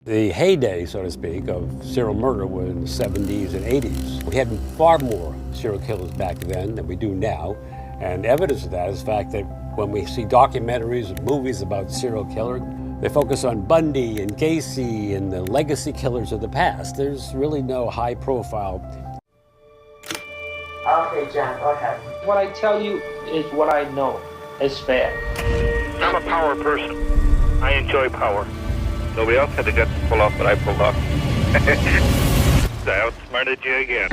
The heyday, so to speak, of serial murder was in the 70s and 80s. We had far more serial killers back then than we do now. And evidence of that is the fact that when we see documentaries and movies about serial killers, they focus on Bundy and Gacy and the legacy killers of the past. There's really no high profile. Okay, John, go ahead. What I tell you is what I know is fact. I'm a power person. I enjoy power. Nobody else had the guts to pull off what I pulled off. I outsmarted you again.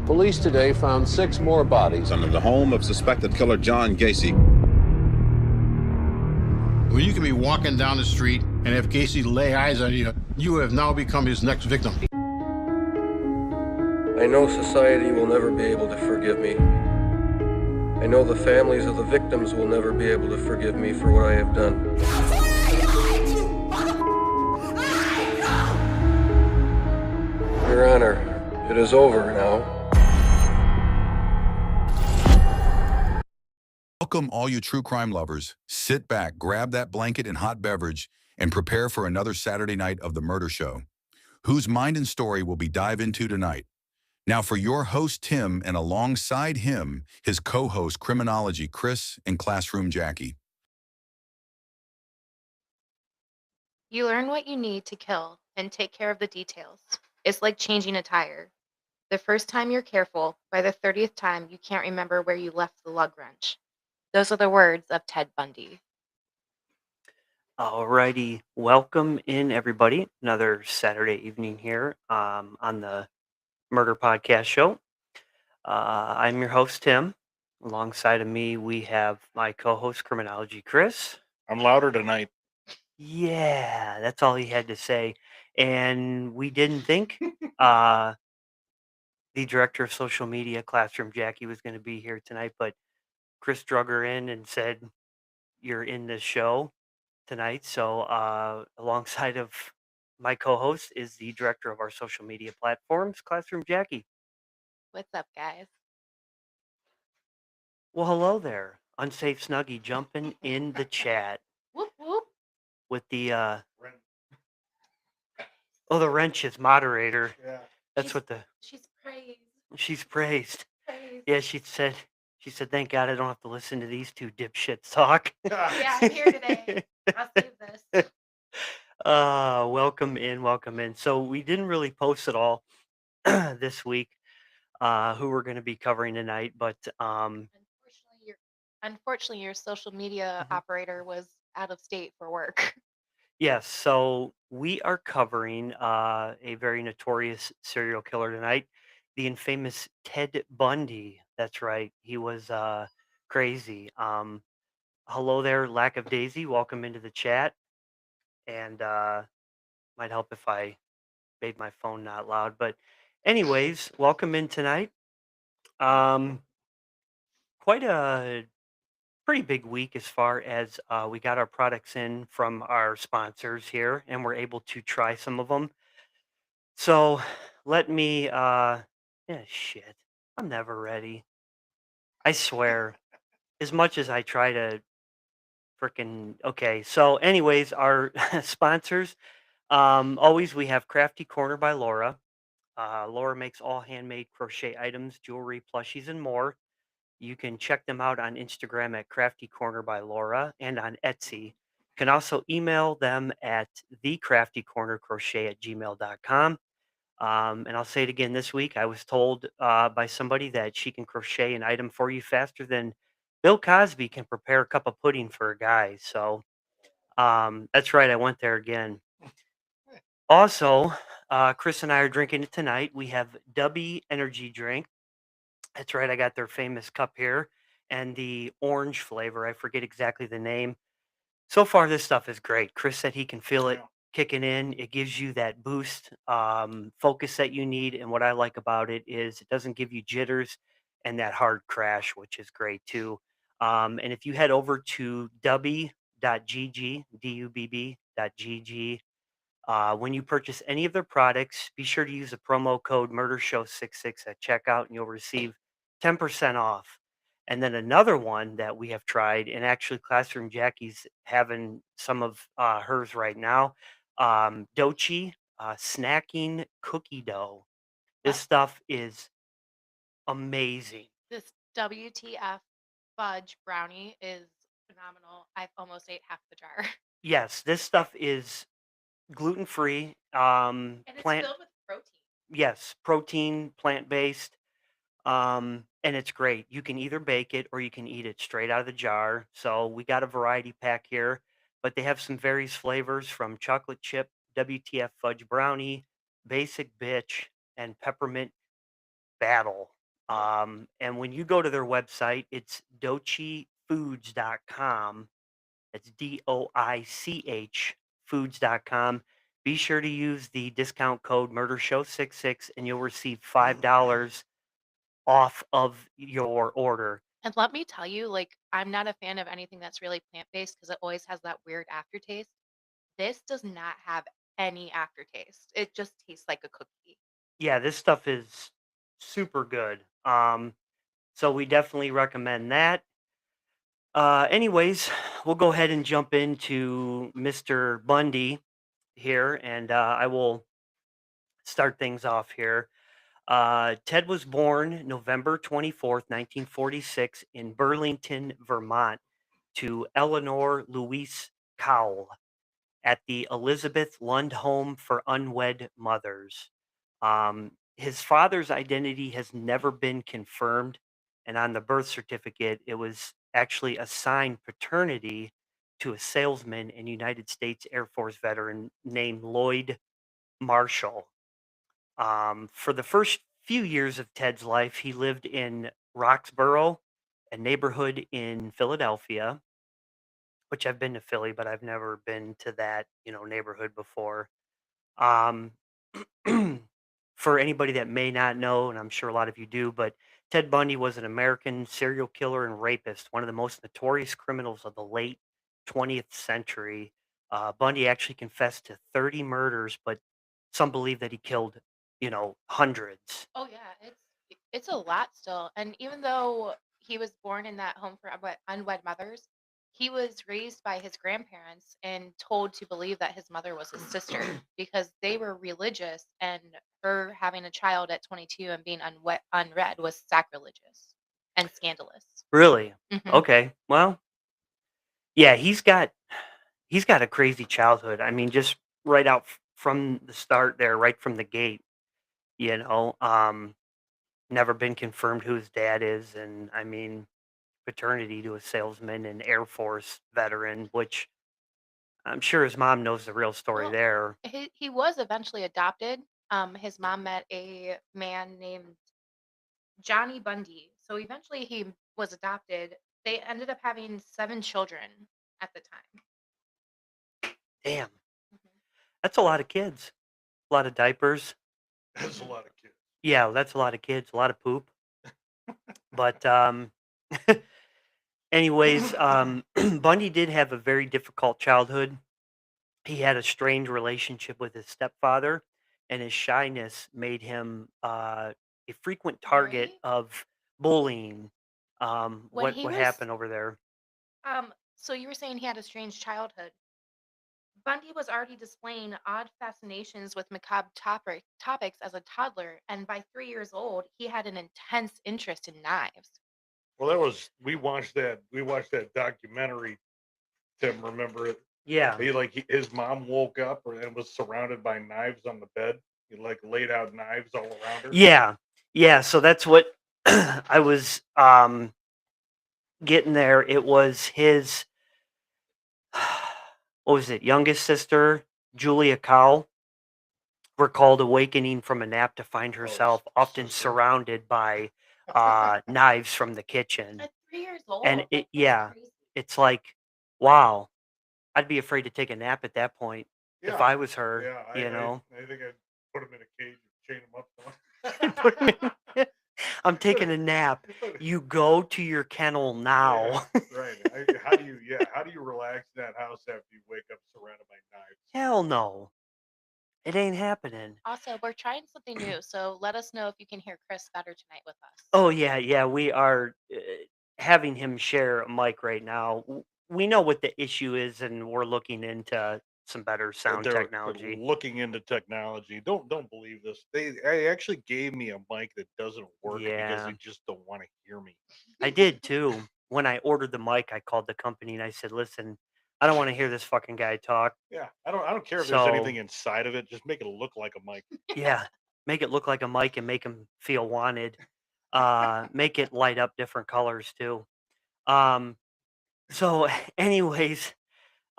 Police today found 6 more bodies under the home of suspected killer John Gacy. When you can be walking down the street and if Gacy lay eyes on you, you have now become his next victim. I know society will never be able to forgive me. I know the families of the victims will never be able to forgive me for what I have done. Your Honor, it is over now. Welcome all you true crime lovers. Sit back, grab that blanket and hot beverage, and prepare for another Saturday night of The Murder Show. Whose mind and story will we dive into tonight? Now for your host, Tim, and alongside him, his co-host, Criminology, Chris, and Classroom Jackie. You learn what you need to kill and take care of the details. It's like changing a tire. The first time you're careful, by the 30th time you can't remember where you left the lug wrench. Those are the words of Ted Bundy. Alrighty, welcome in everybody. Another Saturday evening here on the Murder Podcast Show. I'm your host, Tim. Alongside of me, we have my co-host, Criminology, Chris. I'm louder tonight. Yeah, that's all he had to say. And we didn't think the director of social media, Classroom Jackie, was going to be here tonight, but Chris drug her in and said, "You're in this show tonight." So alongside of my co-host is the director of our social media platforms, Classroom Jackie. What's up, guys? Well, hello there. Unsafe Snuggie jumping in the chat Whoop, whoop. with the the wrench is moderator. Yeah. That's what she's praised. She's praised. Praised. Yeah, she said, thank God I don't have to listen to these two dipshits talk. Yeah, I'm here today. I'll save this. Welcome in. So we didn't really post at all this week who we're going to be covering tonight, but unfortunately your social media operator was out of state for work. Yes, so we are covering a very notorious serial killer tonight, the infamous Ted Bundy. That's right, he was crazy. Hello there, Lack of Daisy. Welcome into the chat, and might help if I made my phone not loud. But anyways, welcome in tonight. Quite a pretty big week as far as we got our products in from our sponsors here, and we're able to try some of them. So let me, shit, I'm never ready. I swear, as much as I try to okay. So anyways, our sponsors, always we have Crafty Corner by Laura. Laura makes all handmade crochet items, jewelry, plushies, and more. You can check them out on Instagram at Crafty Corner by Laura and on Etsy. You can also email them at thecraftycornercrochet@gmail.com. And I'll say it again this week. I was told by somebody that she can crochet an item for you faster than Bill Cosby can prepare a cup of pudding for a guy. So that's right. I went there again. Also, Chris and I are drinking it tonight. We have Dubby Energy Drink. That's right. I got their famous cup here and the orange flavor. I forget exactly the name. So far, this stuff is great. Chris said he can feel it kicking in. It gives you that boost, focus that you need. And what I like about it is it doesn't give you jitters and that hard crash, which is great too. And if you head over to dubby.gg, dubb.gg, when you purchase any of their products, be sure to use the promo code MurderShow66 at checkout, and you'll receive 10% off. And then another one that we have tried, and actually Classroom Jackie's having some of hers right now, Dochi snacking cookie dough. This stuff is amazing. This WTF fudge brownie is phenomenal. I've almost ate half the jar. Yes, this stuff is gluten-free, And it's plant, filled with protein. yes, protein, plant-based, and it's great. You can either bake it or you can eat it straight out of the jar. So we got a variety pack here, but they have some various flavors from chocolate chip, WTF fudge brownie, basic bitch, and peppermint battle. And when you go to their website, it's doichifoods.com. That's DOICH foods.com. Be sure to use the discount code MurderShow66 and you'll receive $5 off of your order. And let me tell you, like, I'm not a fan of anything that's really plant-based because it always has that weird aftertaste. This does not have any aftertaste. It just tastes like a cookie. Yeah, this stuff is super good. So we definitely recommend that. Anyways, we'll go ahead and jump into Mr. Bundy here, and I will start things off here. Ted was born November 24th, 1946, in Burlington, Vermont, to Eleanor Louise Cowell at the Elizabeth Lund Home for Unwed Mothers. His father's identity has never been confirmed, and on the birth certificate, it was actually assigned paternity to a salesman and United States Air Force veteran named Lloyd Marshall. For the first few years of Ted's life, he lived in Roxborough, a neighborhood in Philadelphia, which I've been to Philly, but I've never been to that, neighborhood before. Um, for anybody that may not know, and I'm sure a lot of you do, but Ted Bundy was an American serial killer and rapist, one of the most notorious criminals of the late 20th century. Bundy actually confessed to 30 murders, but some believe that he killed, hundreds. Oh yeah, it's a lot still. And even though he was born in that home for unwed mothers, he was raised by his grandparents and told to believe that his mother was his sister because they were religious, and her having a child at 22 and being unread was sacrilegious and scandalous. Really? Hmm. Okay. Well, yeah, he's got a crazy childhood. I mean, just right out from the start there, right from the gate, you know, um, never been confirmed who his dad is. And I mean, paternity to a salesman and Air Force veteran, which I'm sure his mom knows the real story Well, there. he was eventually adopted. His mom met a man named Johnny Bundy. So eventually he was adopted. They ended up having 7 children at the time. Damn, Mhm. that's a lot of kids, a lot of diapers. That's a lot of kids. Yeah, that's a lot of kids, a lot of poop. But anyways, Bundy did have a very difficult childhood. He had a strained relationship with his stepfather, and his shyness made him a frequent target Right? of bullying. When What he what was happened over there? so you were saying he had a strange childhood. Bundy was already displaying odd fascinations with macabre topics as a toddler, and by 3 years old, he had an intense interest in knives. Well, that was we watched that documentary. Tim, remember it? Yeah, His mom woke up and was surrounded by knives on the bed. He like laid out knives all around her. yeah, yeah. So that's what I was getting there. It was his what was it? Youngest sister, Julia Cowell, recalled awakening from a nap to find herself often sister. surrounded by knives from the kitchen. At 3 years old, And that's yeah, crazy. it's like, wow, I'd be afraid to take a nap at that point if Yeah, I was her, yeah. I, you I know. I think I'd put him in a cage and chain him Put 'em up. in- I'm taking a nap. You go to your kennel now. Right. How do you relax in that house after you wake up surrounded by knives? Hell no. It ain't happening. Also, we're trying something new, so let us know if you can hear Chris better tonight with us. Oh yeah, yeah, we are having him share a mic right now, we know what the issue is, and we're looking into some better sound They're technology. looking into technology. Don't believe this. They actually gave me a mic that doesn't work because Yeah, they just don't want to hear me. I did too. When I ordered the mic, I called the company and I said, "Listen, I don't want to hear this fucking guy talk. Yeah, I don't care if there's anything So inside of it. Just make it look like a mic. yeah, make it look like a mic and make him feel wanted. Make it light up different colors too." Um, so, anyways,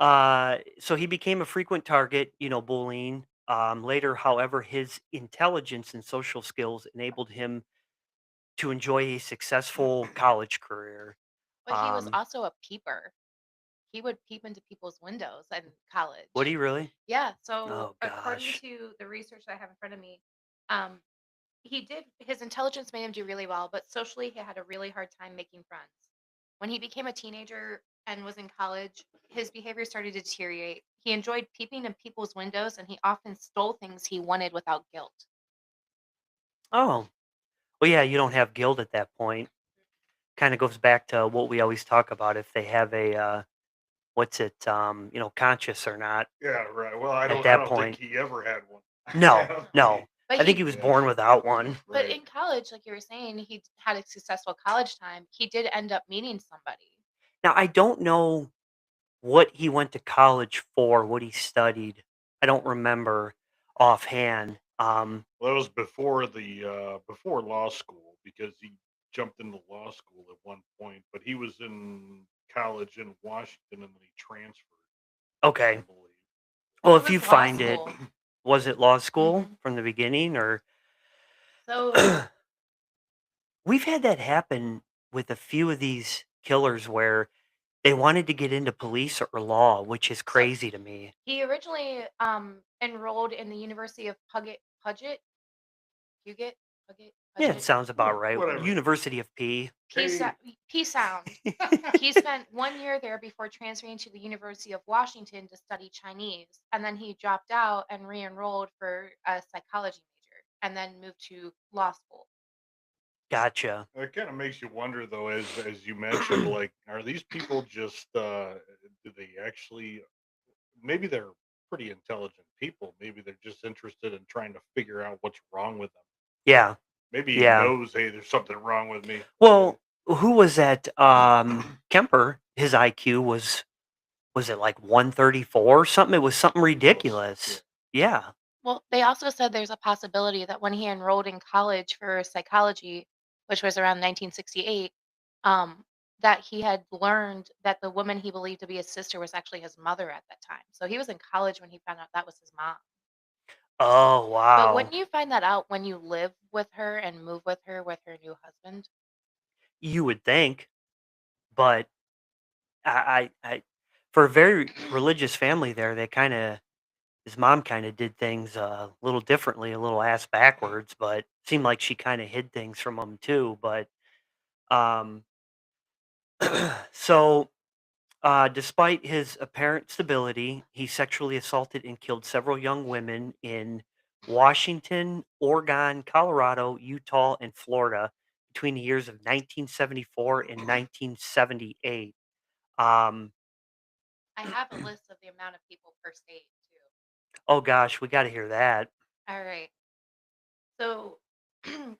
so he became a frequent target, bullying. Later, however, his intelligence and social skills enabled him to enjoy a successful college career. But he was Um, also a peeper. He would peep into people's windows in would college. he really? Yeah, so Oh according gosh. to the research that I have in front of me, um, his intelligence made him do really well, but socially he had a really hard time making friends. When he became a teenager and was in college, his behavior started to deteriorate. He enjoyed peeping in people's windows and he often stole things he wanted without guilt. Oh, well, yeah, you don't have guilt at that point. Kind of goes back to what we always talk about if they have a what's it, conscious or not Yeah, right. Well, I at don't I that don't think point. he ever had one. No, Yeah, no. But I think he he was yeah, born without one. but right. in college, like you were saying, he had a successful college time. He did end up meeting somebody. Now, I don't know what he went to college for, what he studied. I don't remember offhand. Well, that was before the before law school because he jumped into law school at one point, but he was in college in Washington and then he transferred, I Okay. believe. Well, It if you was law find it, school. was it law school hmm from the beginning or So we've had that happen with a few of these killers where they wanted to get into police or law, which is so crazy to me. he originally enrolled in the University of Puget, Yeah, it Puget, sounds about right. Whatever. University of P. Hey, P Sound. He spent 1 year there before transferring to the University of Washington to study Chinese, and then he dropped out and re-enrolled for a psychology major, and then moved to law school. Gotcha. it kind of makes you wonder though, as you mentioned, like, are these people just do they actually maybe they're pretty intelligent people. Maybe they're just interested in trying to figure out what's wrong with them. Yeah, Maybe he yeah. knows, hey, there's something wrong with me. Well, who was that? Kemper. His IQ was it like 134 or something? It was something Close. Yeah. ridiculous. Yeah. Well, they also said there's a possibility that when he enrolled in college for psychology, which was around 1968, that he had learned that the woman he believed to be his sister was actually his mother at that time. So he was in college when he found out that was his mom. Oh, But wow. wouldn't you find that out when you live with her and move with her new husband? You would think, but I for a very religious family there, they kind of his mom kind of did things a little differently, a little ass backwards, but seemed like she kind of hid things from him too. But um, so despite his apparent stability, he sexually assaulted and killed several young women in Washington, Oregon, Colorado, Utah, and Florida between the years of 1974 and 1978. Um, I have a list of the amount of people per state too. oh gosh, we got to hear that. All right. So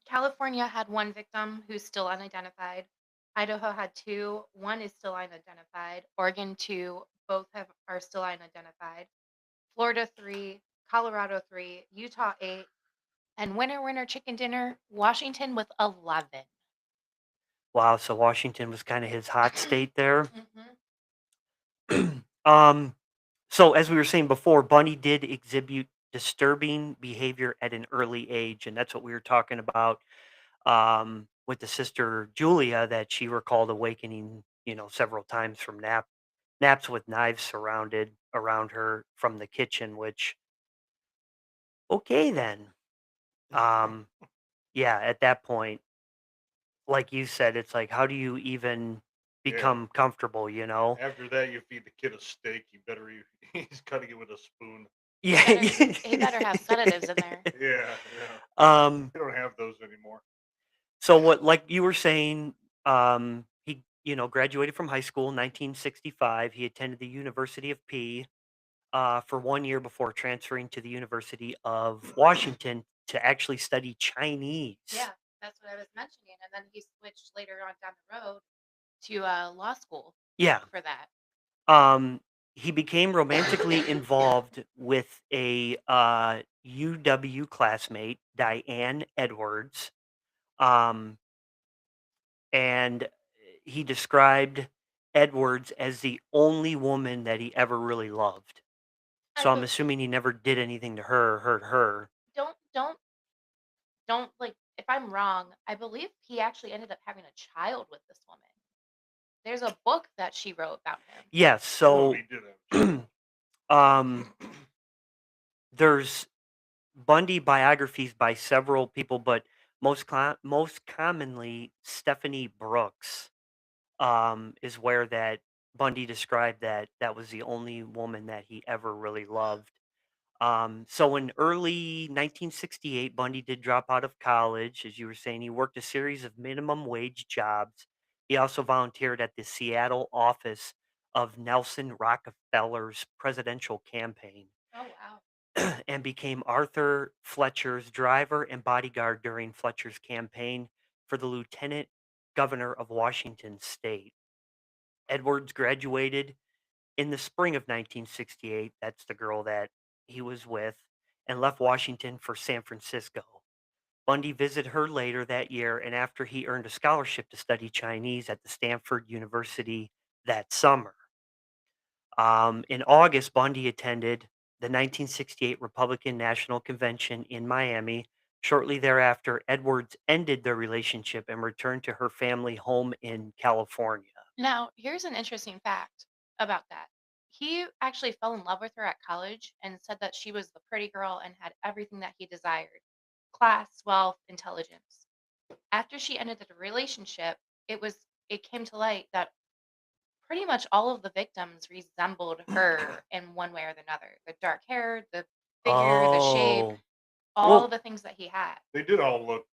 California had one victim who's still unidentified. Idaho had two. One is still unidentified. Oregon two. Both are still unidentified. Florida three. Colorado three. Utah eight. And winner chicken dinner. Washington with 11. Wow, so Washington was kind of his hot state there. hmm um, so as we were saying before, Bunny did exhibit disturbing behavior at an early age, and that's what we were talking about with the sister Julia that she recalled awakening, several times from naps with knives surrounded around her from the kitchen. Which okay then, um, yeah, at that point, like you said, it's like how do you even Yeah. become comfortable? After that, you feed the kid a steak. You better he's cutting it with a spoon. Yeah. He better have sedatives in there. Yeah, yeah. um They don't have those anymore. So what, like you were saying, he graduated from high school in 1965. He attended the University of P for 1 year before transferring to the University of Washington to actually study Chinese. Yeah, that's what I was mentioning. And then he switched later on down the road to law school Yeah. for that. He became romantically involved with a UW classmate, Diane Edwards. And he described Edwards as the only woman that he ever really loved. So I'm assuming he never did anything to her or hurt her. Don't like if I'm wrong, I believe he actually ended up having a child with this woman. There's a book that she wrote about him. Yes, so he did have there's Bundy biographies by several people, but most commonly Stephanie Brooks is where that Bundy described that was the only woman that he ever really loved. So in early 1968, Bundy did drop out of college. As you were saying, he worked a series of minimum wage jobs. He also volunteered at the Seattle office of Nelson Rockefeller's presidential campaign Oh wow. and became Arthur Fletcher's driver and bodyguard during Fletcher's campaign for the lieutenant governor of Washington state. Edwards graduated in the spring of 1968. That's the girl that he was with, and left Washington for San Francisco. Bundy visited her later that year, and after he earned a scholarship to study Chinese at the Stanford University that summer. In August, Bundy attended the 1968 Republican National Convention in Miami. Shortly thereafter, Edwards ended their relationship and returned to her family home in California. Now, here's an interesting fact about that. He actually fell in love with her at college and said that she was the pretty girl and had everything that he desired: class, wealth, intelligence. After she ended the relationship, it came to light that pretty much all of the victims resembled her in one way or another. The dark hair, the figure, the shape, Oh, all well, of the things that he had. They did all look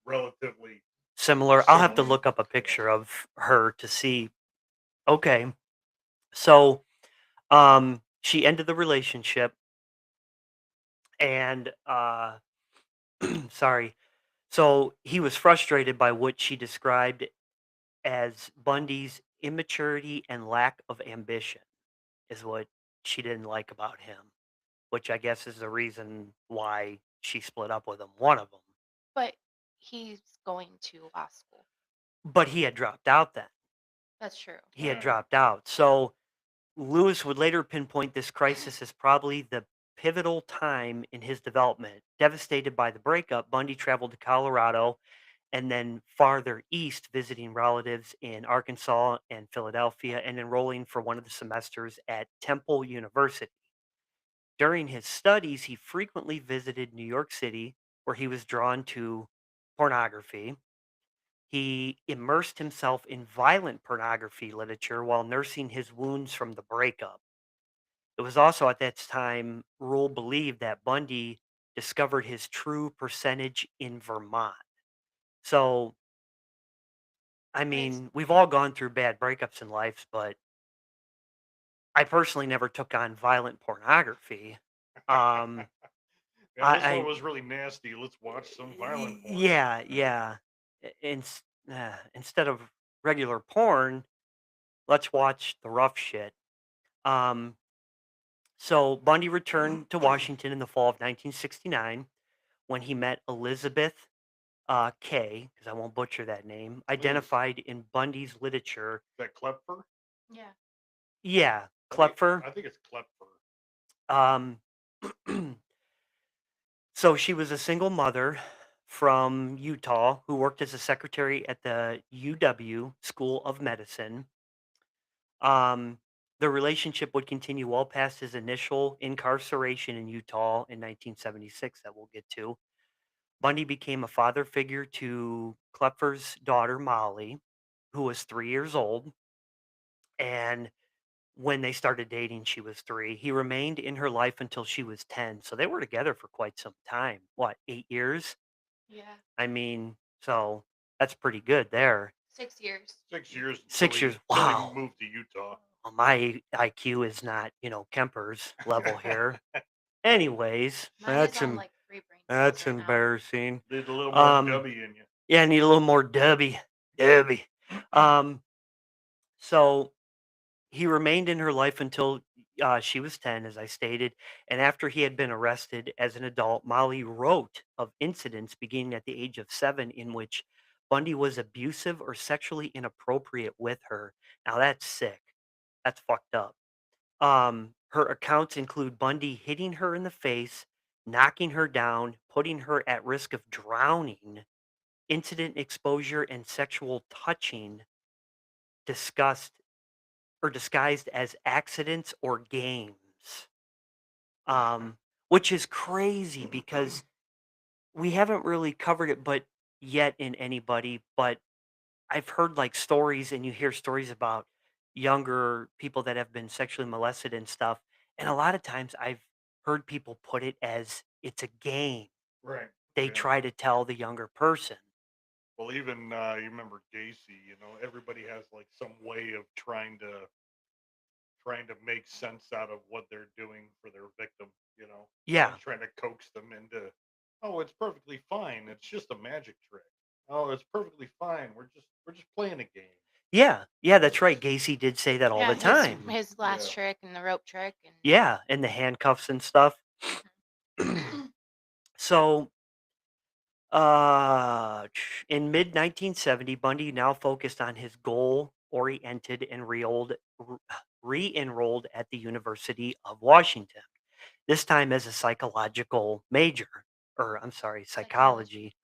relatively similar. I'll have to similar. look up a picture of her to see. Okay. So, she ended the relationship and sorry. So he was frustrated by what she described as Bundy's immaturity and lack of ambition is what she didn't like about him, which I guess is the reason why she split up with him, one of them. But he's going to law school. But he had dropped out then. That's true. He had dropped out. So Lewis would later pinpoint this crisis as probably the pivotal time in his development. Devastated by the breakup, Bundy traveled to Colorado and then farther east, visiting relatives in Arkansas and Philadelphia and enrolling for one of the semesters at Temple University. During his studies, he frequently visited New York City, where he was drawn to pornography. He immersed himself in violent pornography literature while nursing his wounds from the breakup. It was also at that time Rule believed that Bundy discovered his true percentage in Vermont. So, I mean, we've all gone through bad breakups in life, but I personally never took on violent pornography. Yeah, this I one was really nasty. Let's watch some violent porn. yeah. Instead of regular porn, let's watch the rough shit. So Bundy returned to Washington in the fall of 1969 when he met Elizabeth Kay, because I won't butcher that name, identified in Bundy's literature. Is that Klepfer? Yeah. Yeah, Klepfer. I think it's Klepfer. So she was a single mother from Utah who worked as a secretary at the UW School of Medicine. The relationship would continue well past his initial incarceration in Utah in 1976, that we'll get to. Bundy became a father figure to Klepfer's daughter, Molly, who was 3 years old. And when they started dating, she was 3. He remained in her life until she was 10. So they were together for quite some time. What, 8 years? Yeah. I mean, so that's pretty good there. 6 years. 6 years. Until 6 years. Until Wow. he moved to Utah. Well, my IQ is not, Kemper's level here. Anyways, Mine is on like 3 brain cells that's right now. embarrassing. Need a little more W in you. Yeah, I need a little more Debbie. Debbie. So he remained in her life until she was 10, as I stated. And after he had been arrested as an adult, Molly wrote of incidents beginning at the age of 7 in which Bundy was abusive or sexually inappropriate with her. Now that's sick. That's fucked up. Her accounts include Bundy hitting her in the face, knocking her down, putting her at risk of drowning, incident exposure, and sexual touching discussed or disguised as accidents or games. Which is crazy because we haven't really covered it but yet in anybody, but I've heard like stories, and you hear stories about younger people that have been sexually molested and stuff. And a lot of times I've heard people put it as it's a game. Right. They Yeah. try to tell the younger person. Well, even you remember Gacy. Everybody has like some way of trying to make sense out of what they're doing for their victim. Yeah. Like trying to coax them into, oh, it's perfectly fine. It's just a magic trick. Oh, it's perfectly fine. We're just playing a game. Yeah. Yeah, that's right. Gacy did say that all the time. His last trick and the rope trick. And Yeah, and the handcuffs and stuff. So, in mid 1970, Bundy now focused on his goal oriented and re enrolled at the University of Washington, this time as a psychological major, or I'm sorry, psychology.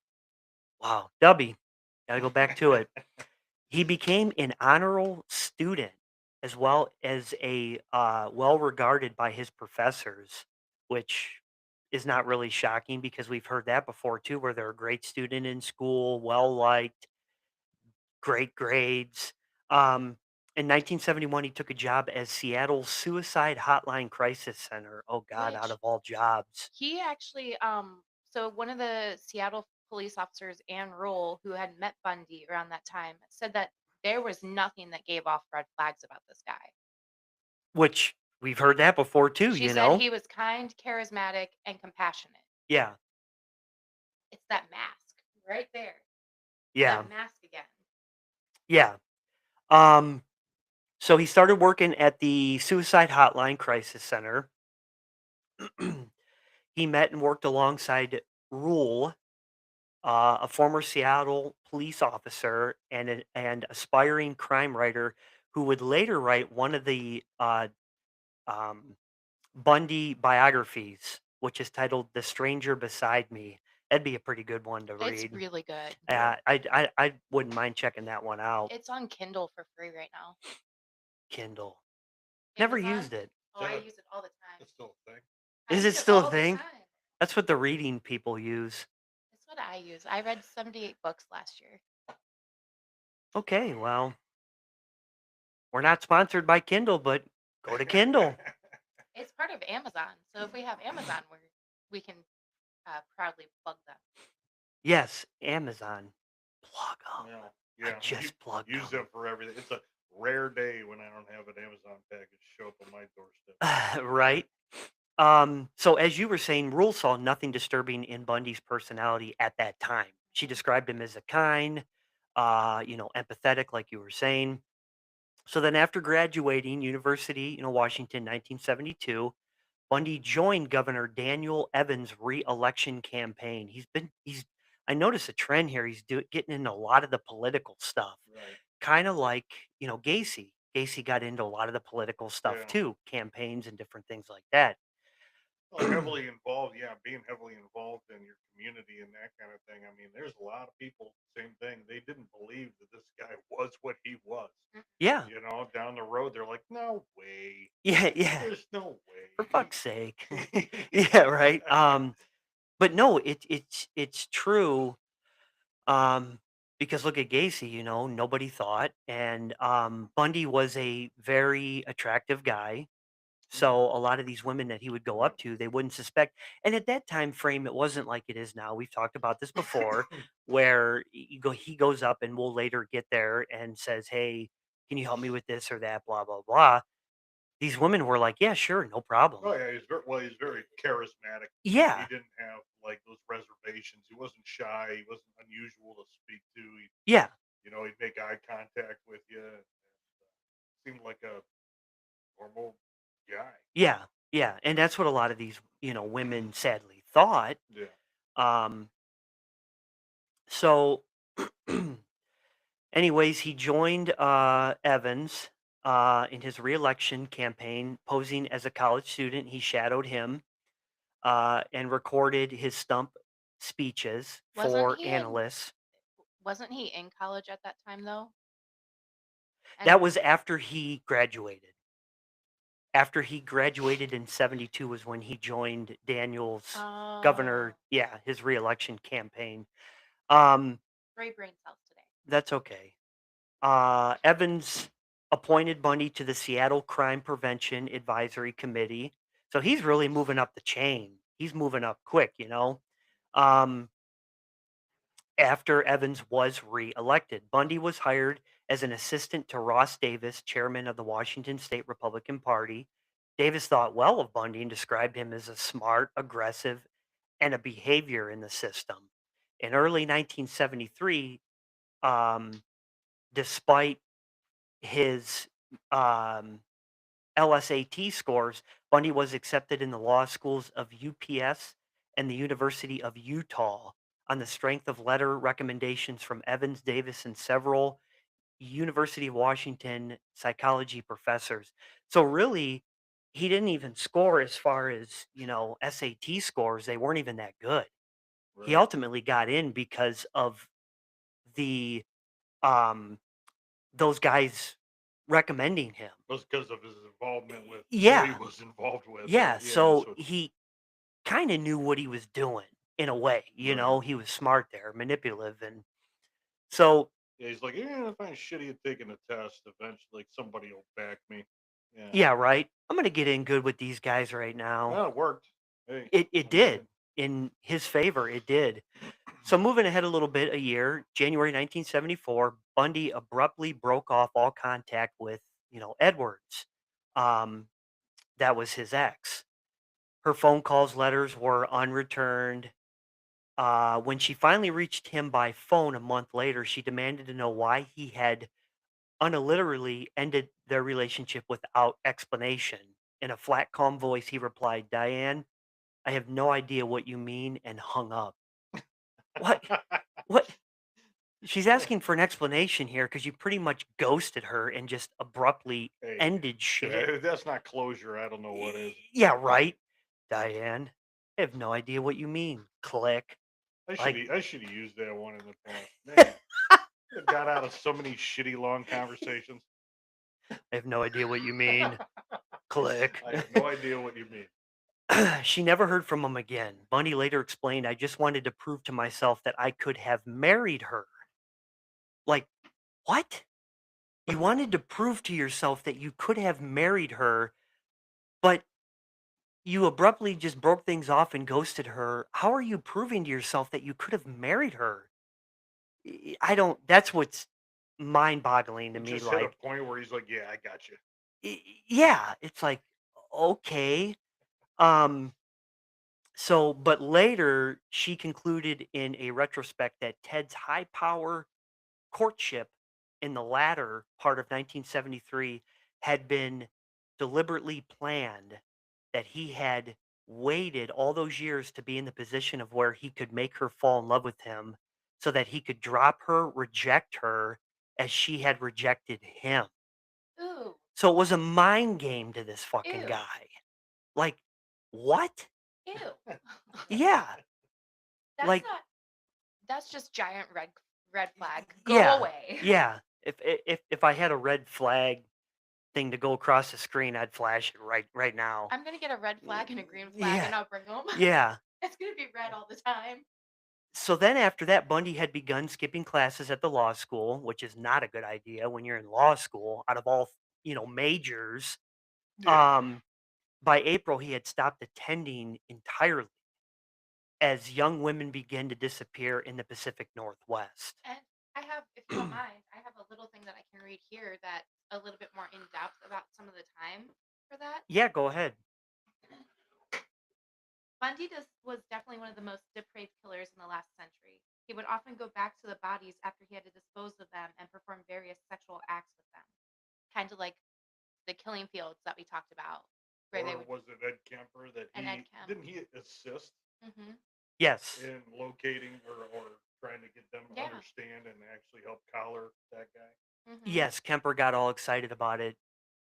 Wow, Dubby, gotta go back to it. He became an honorable student as well as a well regarded by his professors, which is not really shocking because we've heard that before too, where they're a great student in school, well liked, great grades. In 1971, he took a job as Seattle's Suicide Hotline Crisis Center. Oh God, out Which- of all jobs. He actually, so one of the Seattle police officers, Ann Rule, who had met Bundy around that time, said that there was nothing that gave off red flags about this guy. Which we've heard that before too, She said he was kind, charismatic, and compassionate. Yeah. It's that mask right there. Yeah. That mask again. Yeah. So he started working at the Suicide Hotline Crisis Center. He met and worked alongside Rule, a former Seattle police officer and aspiring crime writer who would later write one of the Bundy biographies, which is titled "The Stranger Beside Me." That'd be a pretty good one to read. It's really good. I wouldn't mind checking that one out. It's on Kindle for free right now. Kindle. Never Amazon? used it. Oh, I use it all the time. It's still a thing. I Is use it still all a the thing? time. That's what the reading people use. That's what I use. I read 78 books last year. Okay, well, we're not sponsored by Kindle, but go to Kindle. It's part of Amazon. So if we have Amazon, we can proudly plug them. Yes, Amazon. Plug them. Yeah. I just plugged Use them. them for everything. It's a rare day when I don't have an Amazon package show up on my doorstep. Right. So as you were saying, Rule saw nothing disturbing in Bundy's personality at that time. She described him as a kind, empathetic, like you were saying. So then after graduating University, Washington, 1972, Bundy joined Governor Daniel Evans' re-election campaign. I notice a trend here. He's getting into a lot of the political stuff. Right. Kind of like, Gacy. Gacy got into a lot of the political stuff Yeah. too, campaigns and different things like that. Well, heavily involved, being heavily involved in your community and that kind of thing. I mean, there's a lot of people, same thing. They didn't believe that this guy was what he was. Yeah. Down the road, they're like, no way. Yeah. There's no way. For fuck's sake. Yeah, right. But no, it's true. Because look at Gacy, nobody thought. And Bundy was a very attractive guy. So a lot of these women that he would go up to, they wouldn't suspect. And at that time frame, it wasn't like it is now. We've talked about this before, where he goes up and we'll later get there and says, "Hey, can you help me with this or that?" Blah blah blah. These women were like, "Yeah, sure, no problem." Oh yeah, he's very charismatic. He Yeah, didn't have like those reservations. He wasn't shy. He wasn't unusual to speak to. yeah, He'd make eye contact with you. And seemed like a normal guy. yeah, yeah. And that's what a lot of these, women sadly thought. Yeah. Um, so anyways, he joined Evans in his reelection campaign, posing as a college student. He shadowed him and recorded his stump speeches Wasn't for he in analysts. wasn't he in college at that time though? And That was after he graduated. After he graduated in 72 was when he joined Daniels' governor, his reelection campaign. Gray brain cells today. That's okay. Evans appointed Bundy to the Seattle Crime Prevention Advisory Committee. So he's really moving up the chain. He's moving up quick, Um, after Evans was reelected, Bundy was hired as an assistant to Ross Davis, chairman of the Washington State Republican Party. Davis thought well of Bundy and described him as a smart, aggressive, and a behavior in the system. In early 1973, despite his um, LSAT scores, Bundy was accepted in the law schools of UPS and the University of Utah on the strength of letter recommendations from Evans, Davis, and several University of Washington psychology professors. So really, he didn't even score as far as, SAT scores. They weren't even that good. He Right. ultimately got in because of the um those guys recommending him. Was because of his involvement with what he Yeah. was involved with. Yeah, Yeah. so So he kind of knew what he was doing in a way, right. he was smart there, manipulative, and so Yeah, he's like, yeah, if I'm shitty at taking a test, eventually somebody will back me. Yeah. yeah, right. I'm going to get in good with these guys right now. Well, it worked. Hey, It I'm did good. in his favor, it did. So moving ahead a little bit, a year, January 1974, Bundy abruptly broke off all contact with, Edwards. Um, that was his ex. Her phone calls, letters were unreturned. When she finally reached him by phone a month later, she demanded to know why he had unalliterally ended their relationship without explanation. In a flat, calm voice, he replied, "Diane, I have no idea what you mean," and hung up. What? What? She's asking for an explanation here because you pretty much ghosted her and just abruptly Hey, ended shit. if that's not closure, I don't know what is. Yeah, right. Diane, I have no idea what you mean. Click. Like, I should have used that one in the past. Man, I got out of so many shitty long conversations. I have no idea what you mean. Click. I have no idea what you mean. She never heard from him again. Bundy later explained, "I just wanted to prove to myself that I could have married her." Like, what? You wanted to prove to yourself that you could have married her, but you abruptly just broke things off and ghosted her. How are you proving to yourself that you could have married her? I don't, that's what's mind boggling to It me. just hit a Like, point where he's like, "Yeah, I got you." yeah, it's like, okay. Um, So, but later she concluded in a retrospect that Ted's high power courtship in the latter part of 1973 had been deliberately planned, that he had waited all those years to be in the position of where he could make her fall in love with him so that he could drop her, reject her as she had rejected him. Ooh, So it was a mind game to this fucking ew, guy. Like, what? ew. Yeah. That's Like, not. That's just giant red flag. Go yeah, away. yeah. If I had a red flag thing to go across the screen, I'd flash it right now. I'm gonna get a red flag and a green flag, Yeah, and I'll bring them. yeah. It's gonna be red all the time. So then after that, Bundy had begun skipping classes at the law school, which is not a good idea when you're in law school out of all, majors. Yeah. Um, by April, he had stopped attending entirely as young women began to disappear in the Pacific Northwest. And I have, if you don't mind, I have a little thing that I can read here that's a little bit more in depth about some of the time for that. Yeah, go ahead. Was definitely one of the most depraved killers in the last century. He would often go back to the bodies after he had to dispose of them and perform various sexual acts with them, kind of like the killing fields that we talked about, where they Or would. was it Ed Kemper that And Ed Kemp. didn't he assist Hmm. Yes. in locating or trying to get them to Yeah. understand and actually help collar that guy? Hmm. Yes, Kemper got all excited about it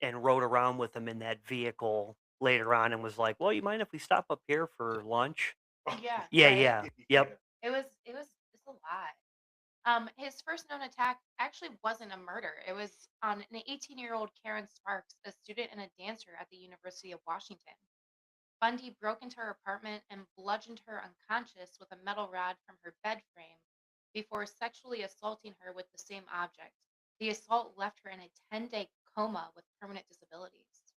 and rode around with him in that vehicle later on and was like, "Well, you mind if we stop up here for lunch?" Yeah. Yeah, Right. yeah. Yep. It's a lot. His first known attack actually wasn't a murder. It was on an 18-year-old Karen Sparks, a student and a dancer at the University of Washington. Bundy broke into her apartment and bludgeoned her unconscious with a metal rod from her bed frame before sexually assaulting her with the same object. The assault left her in a 10-day coma with permanent disabilities.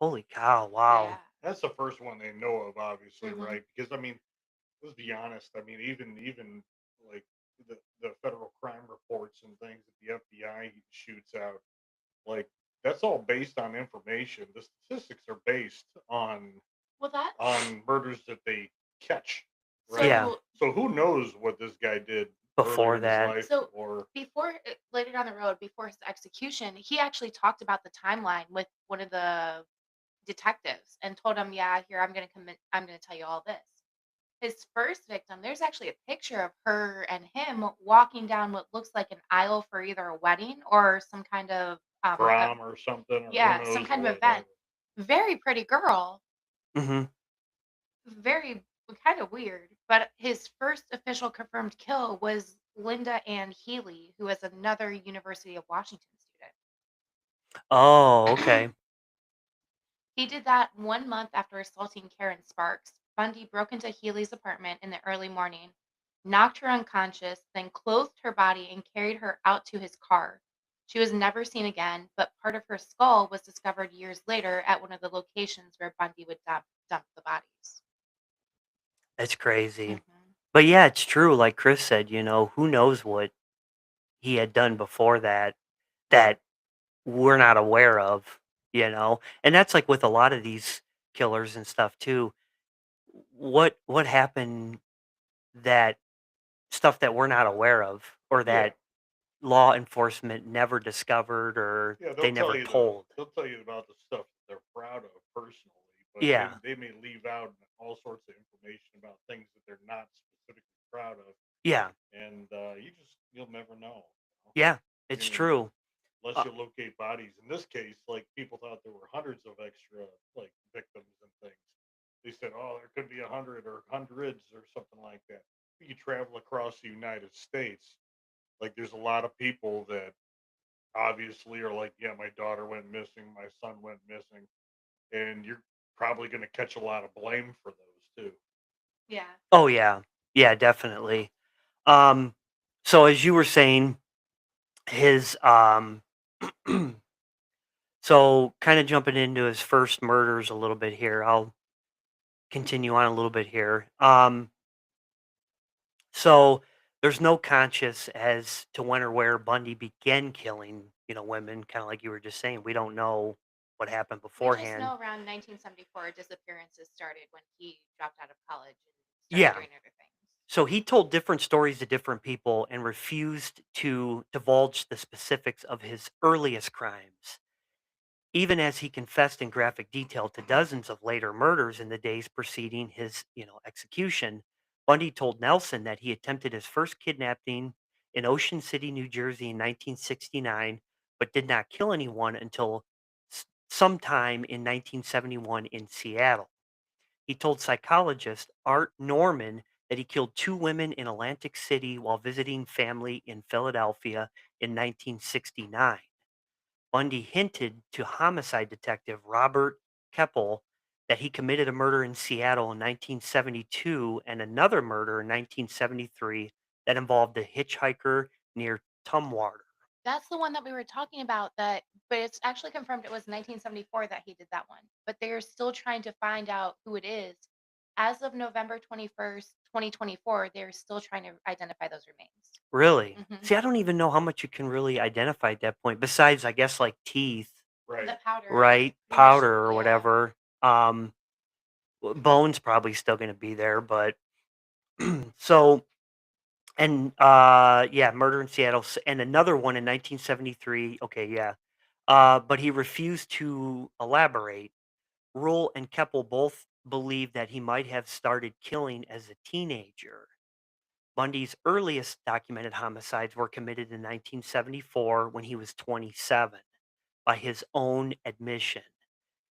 Holy cow, Yeah. wow. That's the first one they know of, obviously, Hmm. right? Because I mean, let's be honest. I mean, even like the federal crime reports and things that the FBI shoots out, like that's all based on information. The statistics are based Well, that. on murders that they catch, right? Yeah, So So who knows what this guy did earlier before in his that. life, So or later down the road, before his execution, he actually talked about the timeline with one of the detectives and told him, "Yeah, here I'm going to commit. I'm going to tell you all this." His first victim, there's actually a picture of her and him walking down what looks like an aisle for either a wedding or some kind of prom or something, or who yeah, some knows or kind of whatever. event. Very pretty girl, Mhm. very kind of weird. But his first official confirmed kill was Linda Ann Healy, who is another University of Washington Oh, okay. student. He did that 1 month after assaulting Karen Sparks. Bundy broke into Healy's apartment in the early morning, knocked her unconscious, then clothed her body and carried her out to his car. She was never seen again, but part of her skull was discovered years later at one of the locations where Bundy would dump the bodies. That's crazy. Hmm. But yeah, it's true, like Chris said, who knows what he had done before that that we're not aware of. And that's like with a lot of these killers and stuff too. What happened that stuff that we're not aware of or Yeah, that law enforcement never discovered or yeah, they never told. they'll tell you about the stuff that they're proud of personally, but Yeah. they may leave out all sorts of information about things that they're not specifically proud of, Yeah. and you'll never know. Yeah. I It's mean, true. unless Uh, you locate bodies. In this case, like people thought there were hundreds of extra like victims and things. They said, "Oh, there could be 100 or hundreds or something like that." You travel across the United States, like there's a lot of people that obviously are like, "Yeah, my daughter went missing, my son went missing," and you're probably going to catch a lot of blame for those too. Yeah. oh yeah. Yeah, definitely. Um so as you were saying, his so kind of jumping into his first murders a little bit here. I'll continue on a little bit here. So there's no conscious as to when or where Bundy began killing, women, kind of like you were just saying. We don't know what happened We just beforehand. know around 1974 disappearances started when he dropped out of college and started Yeah. doing other things. So he told different stories to different people and refused to divulge the specifics of his earliest crimes. Even as he confessed in graphic detail to dozens of later murders in the days preceding his, execution, Bundy told Nelson that he attempted his first kidnapping in Ocean City, New Jersey in 1969, but did not kill anyone until sometime in 1971 in Seattle. He told psychologist Art Norman that he killed two women in Atlantic City while visiting family in Philadelphia in 1969. Bundy hinted to homicide detective Robert Keppel that he committed a murder in Seattle in 1972 and another murder in 1973 that involved a hitchhiker near Tumwater. That's the one that we were talking about that, but it's actually confirmed it was 1974 that he did that one. But they are still trying to find out who it is. As of November 21st, 2024, they're still trying to identify those remains. Really? Hmm. See, I don't even know how much you can really identify at that point, besides, I guess, like teeth, Right. The powder. right? Most, Powder or yeah. whatever. Bones probably still going to be there, but so and yeah, murder in Seattle and another one in 1973. Okay, yeah. But he refused to elaborate. Rule and Keppel both believe that he might have started killing as a teenager. Bundy's earliest documented homicides were committed in 1974 when he was 27, by his own admission.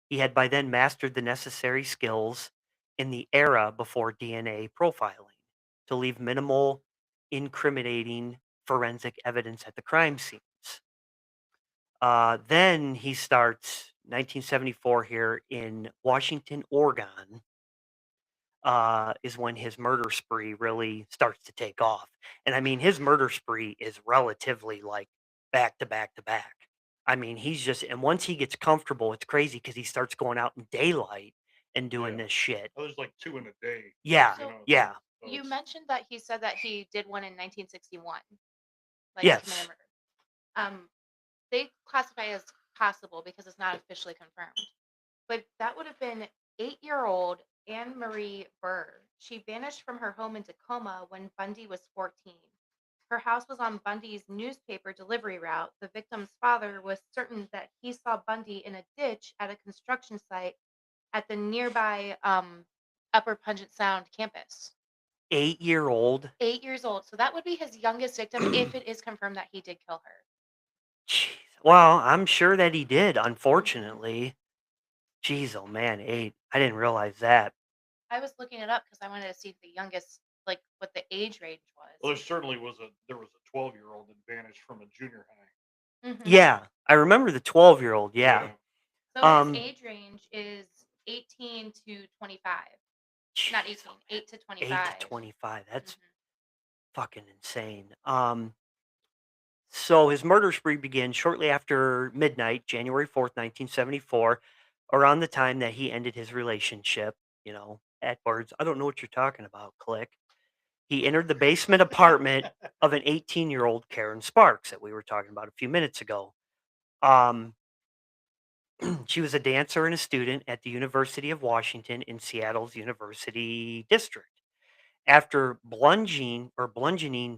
He had by then mastered the necessary skills in the era before DNA profiling to leave minimal incriminating forensic evidence at the crime scenes. Then he starts 1974 here in Washington, Oregon, is when his murder spree really starts to take off. And I mean, his murder spree is relatively like back to back to back. I mean, he's just, and once he gets comfortable, it's crazy because he starts going out in daylight and doing Yeah. this shit. Oh, there's like 2 in a day. Yeah, So yeah, so you it's- mentioned that he said that he did one in 1961, like yes. committed murder. They classify as possible because it's not officially confirmed. But that would have been 8-year-old Anne Marie Burr. She vanished from her home in Tacoma when Bundy was 14. Her house was on Bundy's newspaper delivery route. The victim's father was certain that he saw Bundy in a ditch at a construction site at the nearby Upper Puget Sound campus. 8-year-old. 8 years old. So that would be his youngest victim if it is confirmed that he did kill her. Jeez. Well, I'm sure that he did, unfortunately. Jeez, oh man, 8. I didn't realize that. I was looking it up because I wanted to see the youngest, like what the age range was. Well, there was a 12-year-old that vanished from a junior high. Mhm. Yeah, I remember the 12-year-old. Yeah. So his age range is 18 to 25. Not 18, 8 to 25. 8 to 25. That's Mhm. fucking insane. So his murder spree began shortly after midnight, January 4th, 1974, around the time that he ended his relationship, Edwards. I don't know what you're talking about, click. He entered the basement apartment of an 18-year-old Karen Sparks that we were talking about a few minutes ago. Um, she was a dancer and a student at the University of Washington in Seattle's University District. After bludgeoning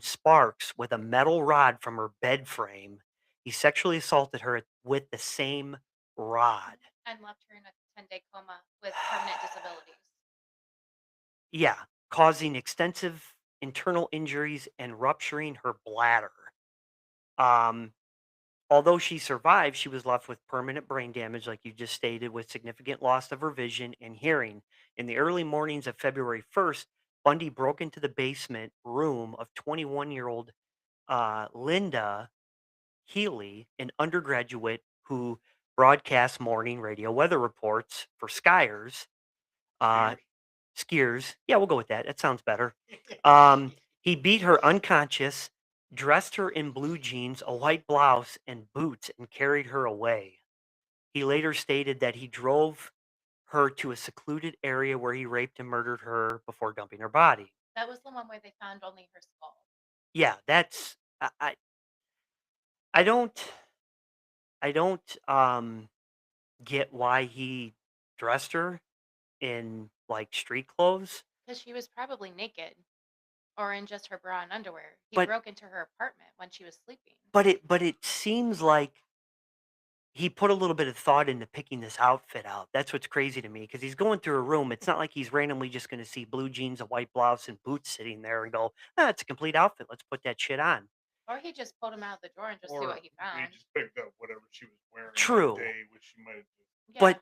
Sparks with a metal rod from her bed frame, he sexually assaulted her with the same rod. And left her in a 10-day coma with permanent disabilities. Yeah, causing extensive internal injuries and rupturing her bladder. Um, Although she survived, she was left with permanent brain damage, like you just stated, with significant loss of her vision and hearing. In the early mornings of February 1st, Bundy broke into the basement room of 21-year-old Linda Healy, an undergraduate who broadcasts morning radio weather reports for skiers. Skiers. Yeah, we'll go with that. That sounds better. He beat her unconscious, dressed her in blue jeans, a white blouse, and boots, and carried her away. He later stated that he drove her to a secluded area where he raped and murdered her before dumping her body. That was the one where they found only her skull. Yeah, that's I don't get why he dressed her in like street clothes. Because she was probably naked or in just her bra and underwear. He But broke into her apartment when she was sleeping. but it seems like he put a little bit of thought into picking this outfit out. That's what's crazy to me because he's going through a room. It's not like he's randomly just going to see blue jeans, a white blouse, and boots sitting there and go, it's a complete outfit. Let's put that shit on. Or he just pulled him out of the drawer and just see Or what he found. he just picked up whatever she was wearing True. that day, which she might have just. Yeah. But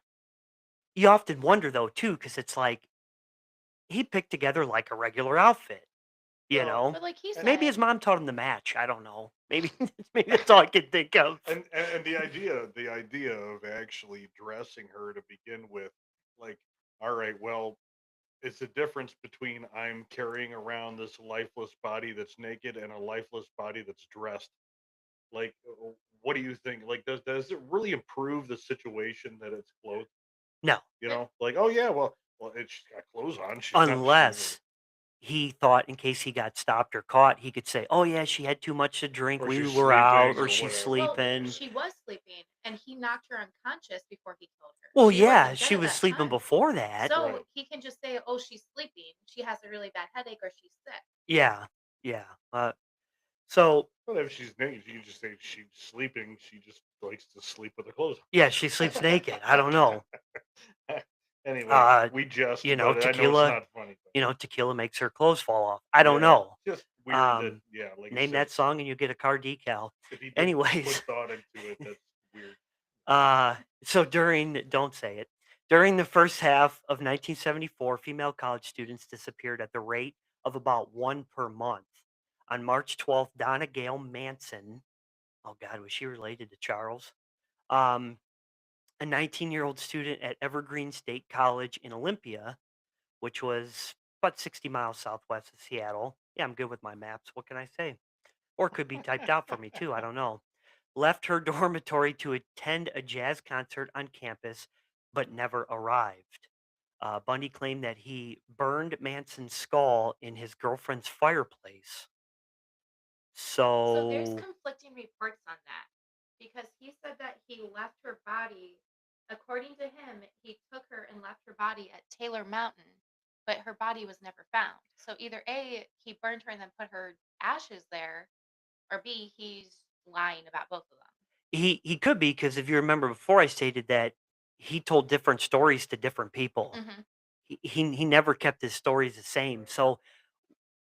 you often wonder, though, too, because it's like he picked together like a regular outfit. You know, But like he said, maybe his mom taught him to match. I don't know. Maybe that's all I can think of. And the idea of actually dressing her to begin with, like, all right, well, it's the difference between I'm carrying around this lifeless body that's naked and a lifeless body that's dressed. Like, what do you think? Like, does it really improve the situation that it's clothed? No, You know, like, oh yeah, well, she's got clothes on. She's not unless he thought in case he got stopped or caught, he could say, "Oh yeah, she had too much to drink. or We she's were out, sleeping or or she's whatever. Well, sleeping." she was sleeping, and he knocked her unconscious before he killed her. Well, She yeah, wasn't dead she at was that sleeping time. before that. So Right. he can just say, "Oh, she's sleeping. She has a really bad headache, or she's sick." Yeah, yeah. So But if she's naked, you can just say she's sleeping. She just likes to sleep with her clothes yeah, she sleeps naked. I don't know. on. Anyway, Uh, we just, you know, but I know it's tequila. not funny. But Tequila makes her clothes fall off. I don't yeah, know. just weird that, Um, yeah, like you Name said, that song and you get a car decal. if he didn't put Anyways, thought into it, that's weird. so don't say it. During the first half of 1974, female college students disappeared at the rate of about one per month. On March 12th, Donna Gail Manson, oh God, was she related to Charles? Um, a 19-year-old student at Evergreen State College in Olympia, which was about 60 miles southwest of Seattle. Yeah, I'm good with my maps. What can I say? Or it could be typed out for me too. I don't know. Left her dormitory to attend a jazz concert on campus, but never arrived. Bundy claimed that he burned Manson's skull in his girlfriend's fireplace. So there's So, conflicting reports on that because he said that he left her body. According to him, he took her and left her body at Taylor Mountain, but her body was never found. So either A, he burned her and then put her ashes there, or B, he's lying about both of them. he could be, because if you remember before, I stated that he told different stories to different people. Hmm. He never kept his stories the same. So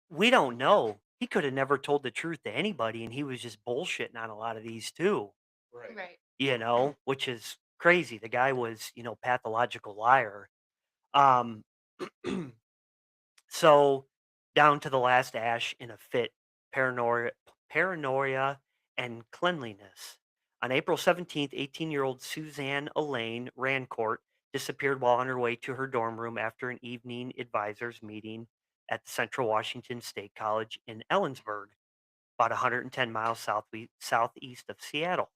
we don't know. He could have never told the truth to anybody, and he was just bullshitting on a lot of these too. Right. Right. Which is crazy. The guy was, pathological liar. Um, so down to the last ash in a fit, paranoia, and cleanliness. On April 17th, 18-year-old Suzanne Elaine Rancourt disappeared while on her way to her dorm room after an evening advisors meeting at the Central Washington State College in Ellensburg, about 110 miles southeast of Seattle.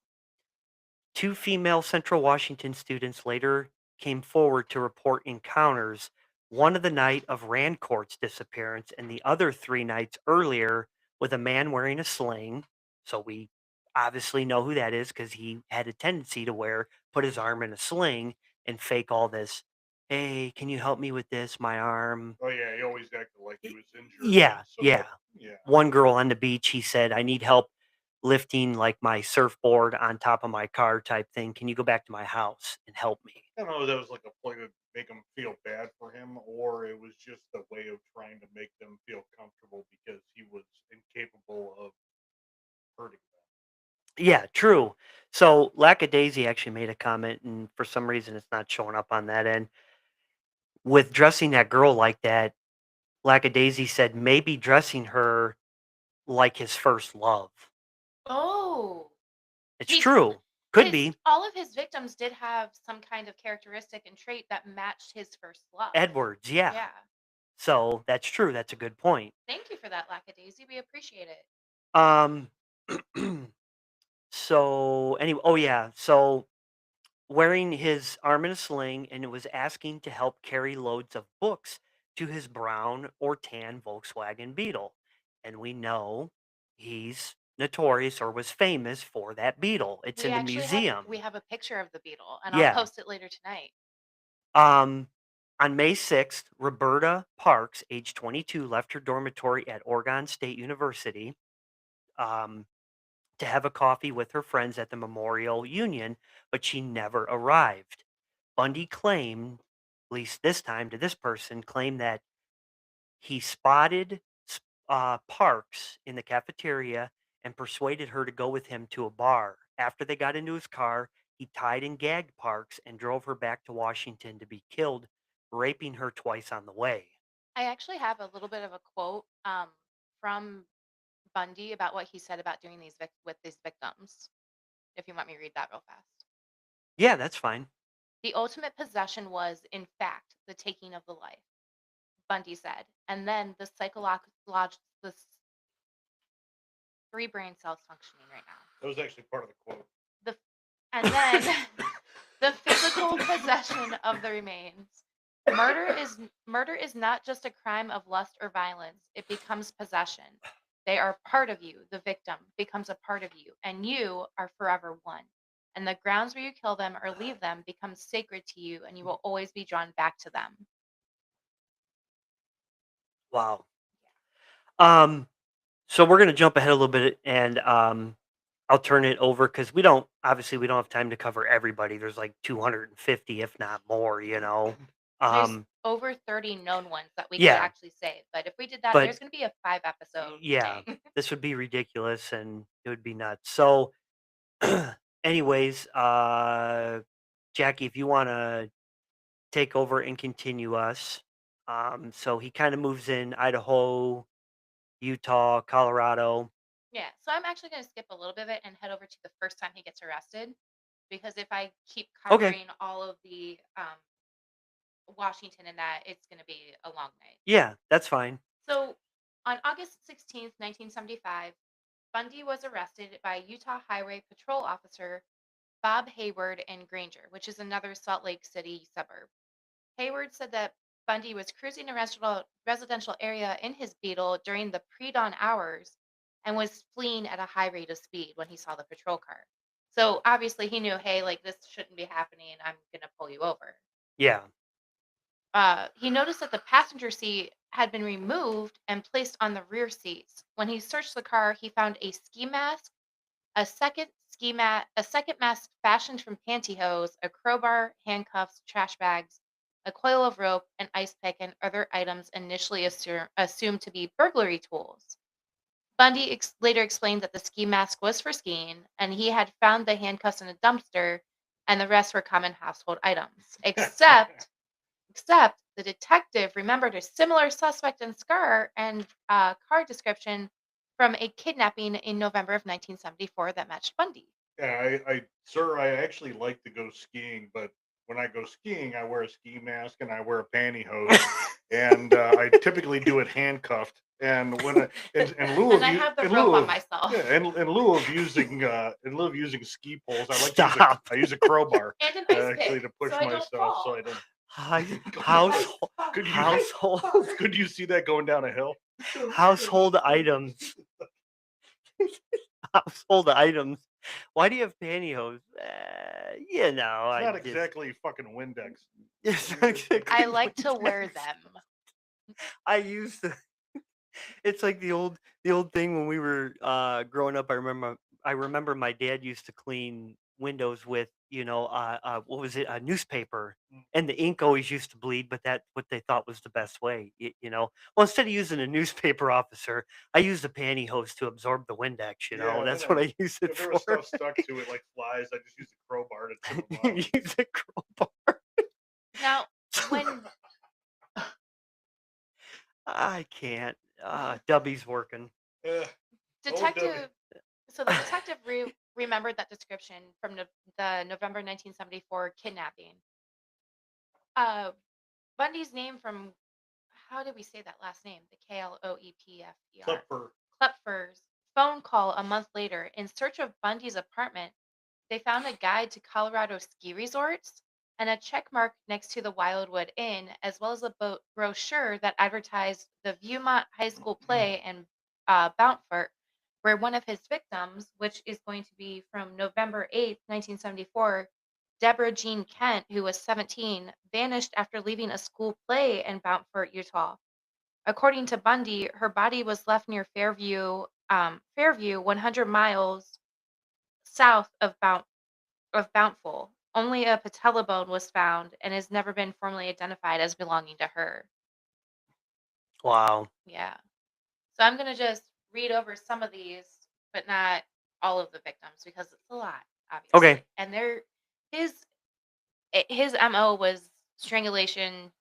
Two female Central Washington students later came forward to report encounters, one of the night of Rancourt's disappearance and the other 3 nights earlier with a man wearing a sling. So we obviously know who that is because he had a tendency to put his arm in a sling and fake all this. Hey, can you help me with this? My arm. Oh yeah, he always acted like he was injured. Yeah, So yeah. yeah, One girl on the beach, he said, "I need help lifting like my surfboard on top of my car type thing. Can you go back to my house and help me?" I don't know if that was like a play to make him feel bad for him, or it was just a way of trying to make them feel comfortable because he was incapable of hurting them. Yeah, true. So Lackadaisy actually made a comment, and for some reason it's not showing up on that end. With dressing that girl like that, Lackadaisy said maybe dressing her like his first love. Oh, It's he's true. Could his be. all of his victims did have some kind of characteristic and trait that matched his first love. Edwards, yeah. Yeah. So that's true. That's a good point. Thank you for that, Lackadaisy. We appreciate it. Um so anyway, oh yeah. So wearing his arm in a sling, and it was asking to help carry loads of books to his brown or tan Volkswagen Beetle. And we know he's notorious or was famous for that Beetle. It's We in the actually have museum. we have a picture of the beetle, and I'll Yeah. post it later tonight. On May 6th, Roberta Parks, age 22, left her dormitory at Oregon State University um, to have a coffee with her friends at the Memorial Union, but she never arrived. Bundy claimed, at least this time to this person, claimed that he spotted Parks in the cafeteria and persuaded her to go with him to a bar. After they got into his car, he tied and gagged Parks and drove her back to Washington to be killed, raping her twice on the way. I actually have a little bit of a quote from Bundy about what he said about doing with these victims. If you want me to read that real fast. Yeah, that's fine. The ultimate possession was, in fact, the taking of the life, Bundy said, and then the psychological, the three brain cells functioning right now. That was actually part of the quote. And then the physical possession of the remains. Murder is not just a crime of lust or violence. It becomes possession. They are part of you. The victim becomes a part of you, and you are forever one. And the grounds where you kill them or leave them becomes sacred to you, and you will always be drawn back to them. Wow. So we're gonna jump ahead a little bit, and I'll turn it over because we don't have time to cover everybody. There's like 250, if not more. There's over 30 known ones that we could Yeah, actually say, but if we did that, but there's going to be a 5 episode yeah, thing. this would be ridiculous and it would be nuts. So, anyways, Jackie, if you want to take over and continue us, so he kind of moves in Idaho, Utah, Colorado. Yeah, so I'm actually going to skip a little bit of it and head over to the first time he gets arrested, because if I keep Okay. covering all of the Washington and that, it's going to be a long night. Yeah, that's fine. So on August 16th, 1975, Bundy was arrested by Utah Highway Patrol Officer Bob Hayward in Granger, which is another Salt Lake City suburb. Hayward said that Bundy was cruising a residential area in his Beetle during the pre-dawn hours and was fleeing at a high rate of speed when he saw the patrol car. So obviously he knew, hey, like this shouldn't be happening. I'm going to pull you over. Yeah. He noticed that the passenger seat had been removed and placed on the rear seats. When he searched the car, he found a ski mask, a second mask fashioned from pantyhose, a crowbar, handcuffs, trash bags, a coil of rope, an ice pick, and other items initially assumed to be burglary tools. Bundy later explained that the ski mask was for skiing, and he had found the handcuffs in a dumpster, and the rest were common household items. Except the detective remembered a similar suspect and car description from a kidnapping in November of 1974 that matched Bundy. Yeah, I actually like to go skiing, but when I go skiing, I wear a ski mask and I wear a pantyhose, and I typically do it handcuffed. And when in lieu And I have the rope on myself. yeah, in lieu of using ski poles, I like to Stop. use a crowbar And an ice actually pick, to push so I don't myself fall. so I don't. Household Could you see that going down a hill? household items. Household items. Why do you have pantyhose? It's not exactly fucking Windex. I like to wear them. I used to. It's like the old thing when we were growing up. I remember my dad used to clean windows with what was it, a newspaper, and the ink always used to bleed, but that's what they thought was the best way. Well, instead of using a newspaper, officer, I used a pantyhose to absorb the Windex. That's what I use it If there for. was stuff stuck to it like flies, I just use a crowbar to trim them off. Use a crowbar. Now, when I can't. Dubby's working. detective, so the detective remembered that description from the November 1974 kidnapping. Bundy's name from, how did we say that last name? The Kloepfer. Klepfer. Klepfer's phone call a month later. In search of Bundy's apartment, they found a guide to Colorado ski resorts and a check mark next to the Wildwood Inn, as well as a brochure that advertised the Viewmont High School play in Bountfort, where one of his victims, which is going to be from November 8th, 1974, Deborah Jean Kent, who was 17, vanished after leaving a school play in Bountfort, Utah. According to Bundy, her body was left near Fairview, 100 miles south of Bountiful. Only a patella bone was found and has never been formally identified as belonging to her. Wow. Yeah. So I'm going to just read over some of these, but not all of the victims because it's a lot, obviously. Okay. And his MO was strangulation.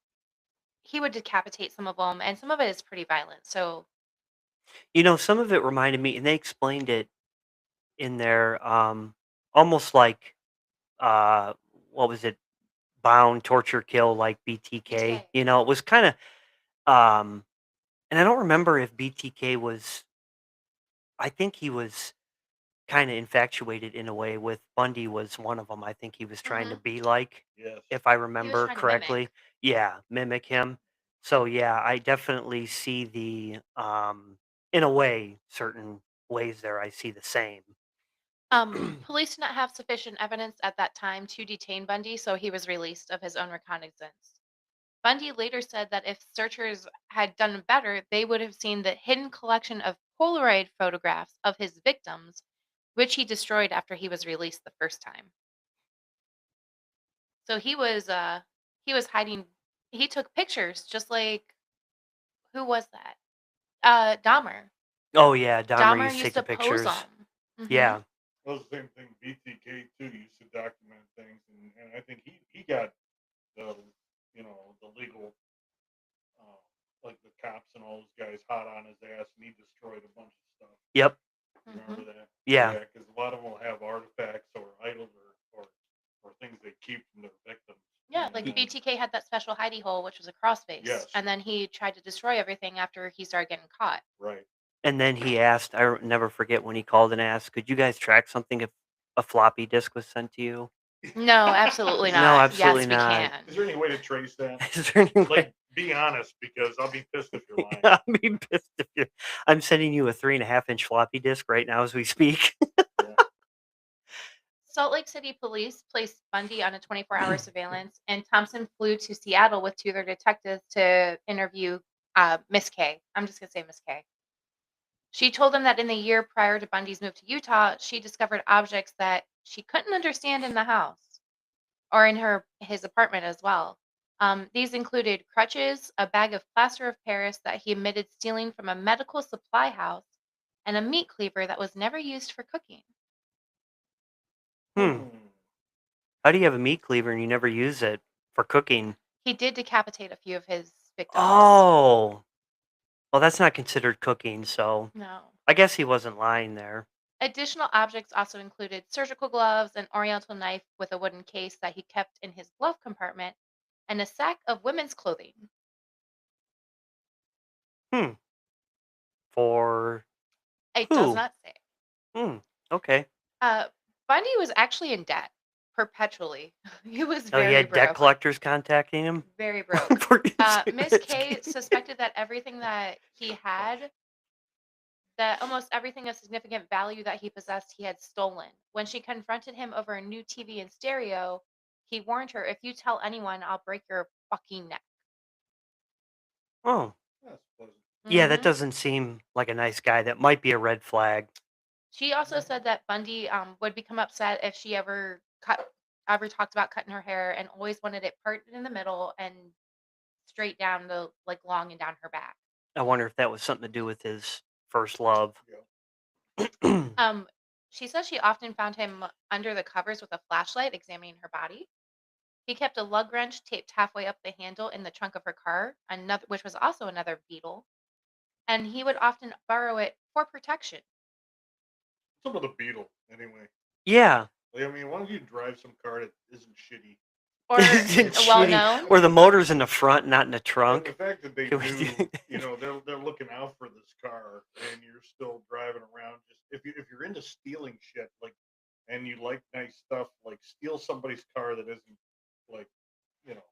He would decapitate some of them, and some of it is pretty violent. So, Some of it reminded me, and they explained it in there, almost like, what was it? Bound, torture, kill, like BTK. It was kind of, and I don't remember if BTK was. I think he was kind of infatuated in a way with Bundy was one of them. I think he was trying to Hmm. be like, Yes. if I He was remember trying to mimic. correctly. Yeah, mimic him. So yeah, I definitely see the in a way, certain ways there I see the same. Police did not have sufficient evidence at that time to detain Bundy, so he was released of his own recognizance. Bundy later said that if searchers had done better, they would have seen the hidden collection of Polaroid photographs of his victims, which he destroyed after he was released the first time. So he was hiding. He took pictures, just like who was that? Dahmer. Oh yeah, Dahmer Dahmer used to used take to the pose pictures. them. Hmm. Yeah. Well, the same thing. BTK too used to document things, and I think he got the the legal like the cops and all those guys hot on his ass, and he destroyed a bunch of stuff. Yep. You remember that? Yeah. Yeah, because a lot of them will have artifacts or idols or things they keep from their victims. Yeah, like And, BTK had that special hidey hole, which was a cross face, yes, and then he tried to destroy everything after he started getting caught. right. And then he asked, never forget when he called and asked, "Could you guys track something if a floppy disk was sent to you?" No, absolutely No, not. absolutely Yes, we not. can. Is there any way to trace that? Is there any way? Like, be honest, because I'll be pissed if you're lying. I'll be pissed if you. I'm sending you a 3.5-inch floppy disk right now as we speak. Yeah. Salt Lake City police placed Bundy on a 24-hour surveillance, and Thompson flew to Seattle with two other detectives to interview Miss K. I'm just going to say Miss K. She told them that in the year prior to Bundy's move to Utah, she discovered objects that she couldn't understand in the house or in his apartment as well. These included crutches, a bag of plaster of Paris that he admitted stealing from a medical supply house, and a meat cleaver that was never used for cooking. Hmm. How do you have a meat cleaver and you never use it for cooking? He did decapitate a few of his victims. Oh. Well, that's not considered cooking, so No. I guess he wasn't lying there. Additional objects also included surgical gloves, an oriental knife with a wooden case that he kept in his glove compartment, and a sack of women's clothing. Hmm. For It does who? not say. Hmm. Okay. Uh, Bundy was actually in debt perpetually. He was Oh, he very had debt broke. collectors contacting him? Very broke. For God's Miss sake. K suspected that everything that he had, that almost everything of significant value that he possessed, he had stolen. When she confronted him over a new TV and stereo, he warned her, "If you tell anyone, I'll break your fucking neck." Oh. That's pleasant. Yeah, that Hmm. doesn't seem like a nice guy. That might be a red flag. She also said that Bundy would become upset if she ever talked about cutting her hair, and always wanted it parted in the middle and straight down the like long and down her back. I wonder if that was something to do with his first love. Yeah. Um, she says she often found him under the covers with a flashlight examining her body. He kept a lug wrench taped halfway up the handle in the trunk of her car, another which was also another beetle, and he would often borrow it for protection. Some of the Beetle, anyway. Yeah. Like, I mean, why don't you drive some car that isn't shitty? Or It's well, shitty. no, Or the motor's in the front, not in the And the trunk. fact that they Can we knew, do- they're looking out for this car, and you're still driving around. Just if you're into stealing shit, like, and you like nice stuff, like steal somebody's car that isn't like, you know,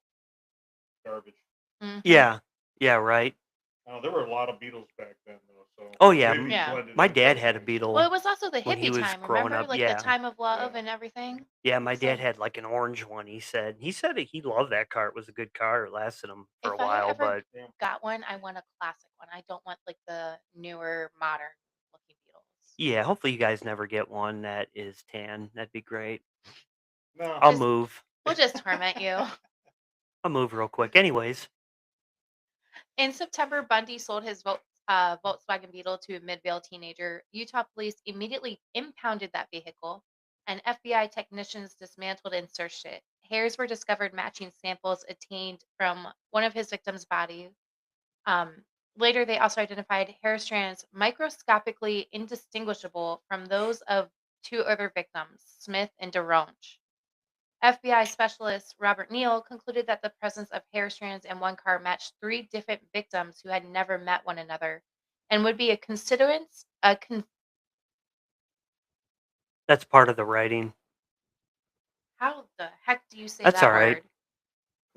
garbage. Mhm. Yeah. Yeah, right. There were a lot of Beatles back then, though. So Oh, yeah. maybe he Yeah. blended My in dad quite had a nice. Beetle Well, it was also the when he hippie was time. growing Remember, up. like the Yeah. time of love Yeah. and everything. Yeah, my So dad had like an orange one. He said that he loved that car. It was a good car. It lasted him for a if I while, ever but Yeah. got one, I want a classic one. I don't want like the newer, modern looking Beetles. yeah, hopefully you guys never get one that is tan. That'd be great. No. I'll Just move. we'll just torment you. I'll move real quick. Anyways. In September, Bundy sold his Volkswagen Beetle to a Midvale teenager. Utah police immediately impounded that vehicle, and FBI technicians dismantled and searched it. Hairs were discovered matching samples obtained from one of his victims' bodies. Later, they also identified hair strands microscopically indistinguishable from those of two other victims, Smith and DeRonch. FBI specialist Robert Neal concluded that the presence of hair strands in one car matched three different victims who had never met one another, and would be a constituents a con- That's part of the writing. How the heck do you say That's that all right.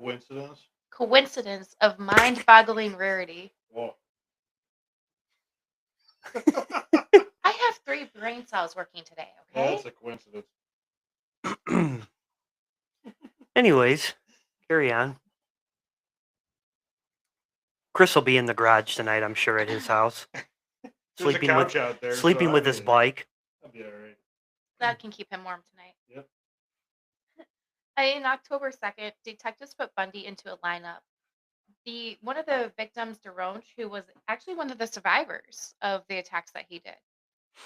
word? Coincidence? Coincidence of mind-boggling rarity. Well, I have 3 brain cells working today, okay? that's a coincidence. Anyways, carry on. Chris will be in the garage tonight, I'm sure, at his house. There's sleeping a couch with out there. sleeping with his bike. That'll be all right. That can keep him warm tonight. Yep. In October 2nd, detectives put Bundy into a lineup. One of the victims, DeRonch, who was actually one of the survivors of the attacks that he did,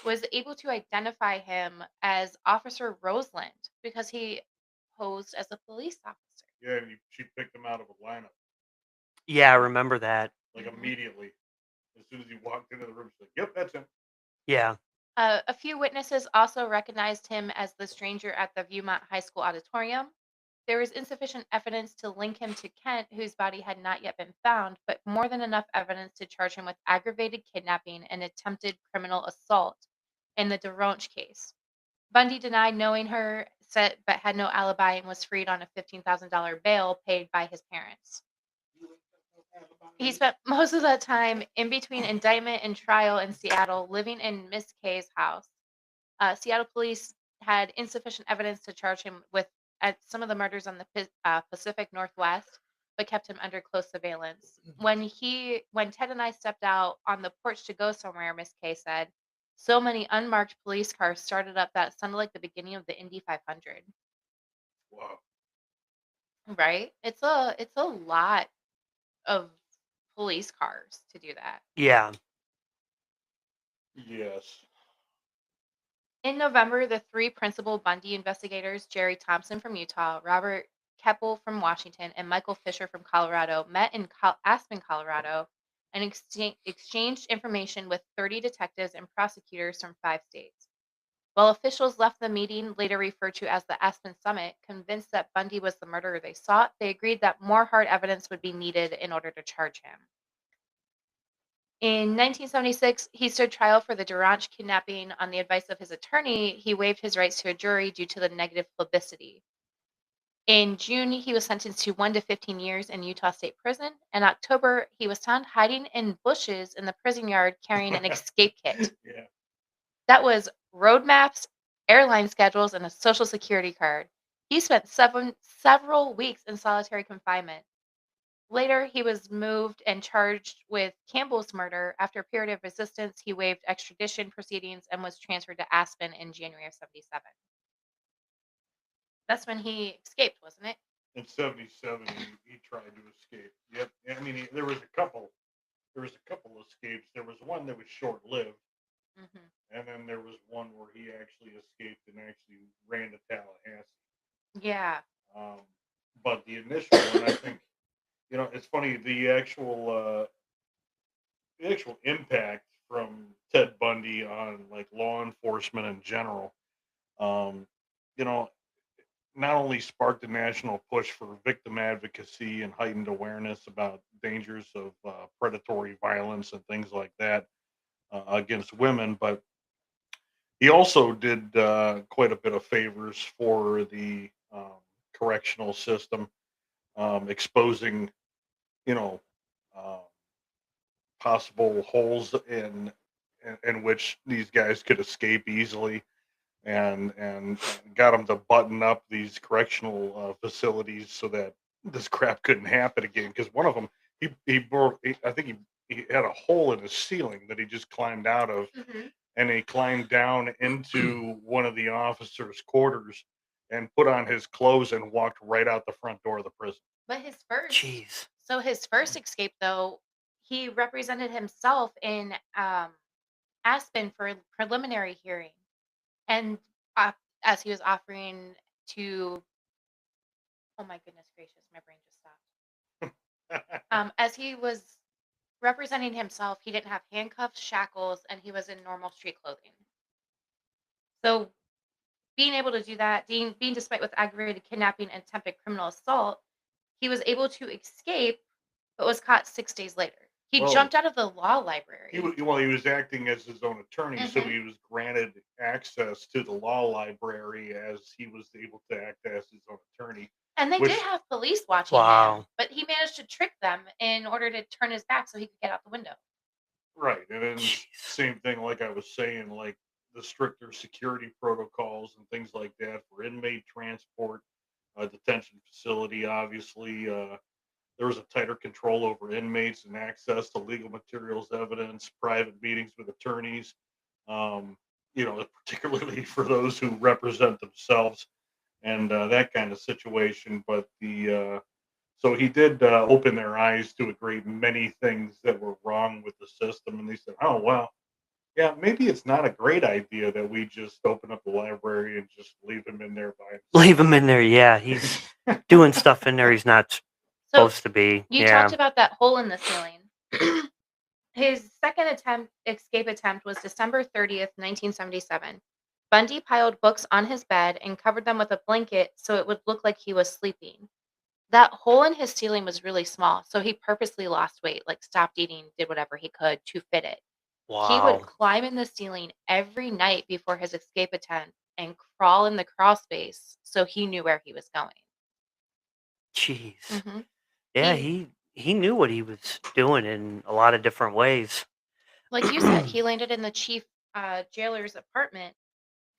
was able to identify him as Officer Roseland because he posed as a police officer. Yeah, and she picked him out of a lineup Yeah, I remember that. like immediately. As soon as he walked into the room, she's like, "Yep, that's him." Yeah. A few witnesses also recognized him as the stranger at the Viewmont High School auditorium. There was insufficient evidence to link him to Kent, whose body had not yet been found, but more than enough evidence to charge him with aggravated kidnapping and attempted criminal assault in the DeRonch case. Bundy denied knowing her, but had no alibi and was freed on a $15,000 bail paid by his parents. He spent most of that time in between indictment and trial in Seattle, living in Miss Kay's house. Seattle police had insufficient evidence to charge him with some of the murders on the Pacific Northwest, but kept him under close surveillance. When Ted and I stepped out on the porch to go somewhere, Miss Kay said, so many unmarked police cars started up that it sounded like the beginning of the Indy 500. Wow. Right? It's a lot of police cars to do that. Yeah. Yes. In November, the 3 principal Bundy investigators, Jerry Thompson from Utah, Robert Keppel from Washington, and Michael Fisher from Colorado, met in Aspen, Colorado, and exchanged information with 30 detectives and prosecutors from 5 states. While officials left the meeting, later referred to as the Aspen Summit, convinced that Bundy was the murderer they sought, they agreed that more hard evidence would be needed in order to charge him. In 1976, he stood trial for the DeRonch kidnapping. On the advice of his attorney, he waived his rights to a jury due to the negative publicity. In June, he was sentenced to 1 to 15 years in Utah State Prison. In October, he was found hiding in bushes in the prison yard carrying an escape kit. Yeah. That was road maps, airline schedules, and a social security card. He spent several weeks in solitary confinement. Later, he was moved and charged with Campbell's murder. After a period of resistance, he waived extradition proceedings and was transferred to Aspen in January of 77. That's when he escaped, wasn't it? In 77, he tried to escape. Yep. I mean, there was a couple. There was a couple escapes. There was one that was short-lived, and then there was one where he actually escaped and actually ran to Tallahassee. Yeah. But the initial one, I think, it's funny. The actual impact from Ted Bundy on like law enforcement in general, you know, not only sparked a national push for victim advocacy and heightened awareness about dangers of predatory violence and things like that against women, but he also did quite a bit of favors for the correctional system, exposing, you know, uh, possible holes in which these guys could escape easily, and got them to button up these correctional facilities so that this crap couldn't happen again. Because one of them, he broke. I think he had a hole in the ceiling that he just climbed out of, and he climbed down into one of the officers' quarters and put on his clothes and walked right out the front door of the prison. But Jeez. his first escape, though, he represented himself in Aspen for a preliminary hearing. And as he was offering to, oh my goodness gracious, my brain just stopped. As he was representing himself, he didn't have handcuffs, shackles, and he was in normal street clothing. So being able to do that, being despite with aggravated kidnapping and attempted criminal assault, he was able to escape, but was caught 6 days later. He Well, jumped out of the law he library. well, he was acting as his own attorney, so hmm he was granted access to the law library as he was able to act as his own attorney, And they did which have police watching him, Wow. but he managed to trick them in order to turn his back so he could get out the window. right, and then Jeez. same thing like I was saying, like the stricter security protocols and things like that for inmate transport, detention facility, obviously. There was a tighter control over inmates and access to legal materials, evidence, private meetings with attorneys. Um, particularly for those who represent themselves and that kind of situation. But the so he did open their eyes to a great many things that were wrong with the system, and they said, "Oh well, yeah, maybe it's not a great idea that we just open up the library and just leave him in there by Leave him in there. Yeah, he's himself." doing stuff in there he's not So supposed to be. you talked Yeah. about that hole in the ceiling. His second escape attempt was December 30th, 1977. Bundy piled books on his bed and covered them with a blanket so it would look like he was sleeping. That hole in his ceiling was really small, so he purposely lost weight, like stopped eating, did whatever he could to fit it. He would Wow. climb in the ceiling every night before his escape attempt and crawl in the crawl space so he knew where he was going. Jeez. hmm Yeah, He, he knew what he was doing in a lot of different ways. like you said, he landed in the chief jailer's apartment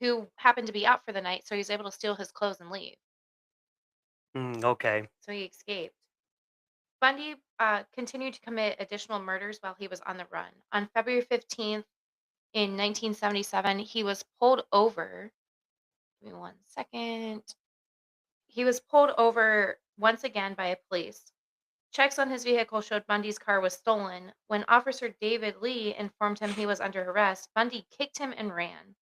who happened to be out for the night, so he was able to steal his clothes and leave. Okay. So he escaped. Bundy continued to commit additional murders while he was on the run. On February 15th in 1977, he was pulled over. Give me 1 second. He was pulled over once again by police. Checks on his vehicle showed Bundy's car was stolen. When Officer David Lee informed him he was under arrest, Bundy kicked him and ran.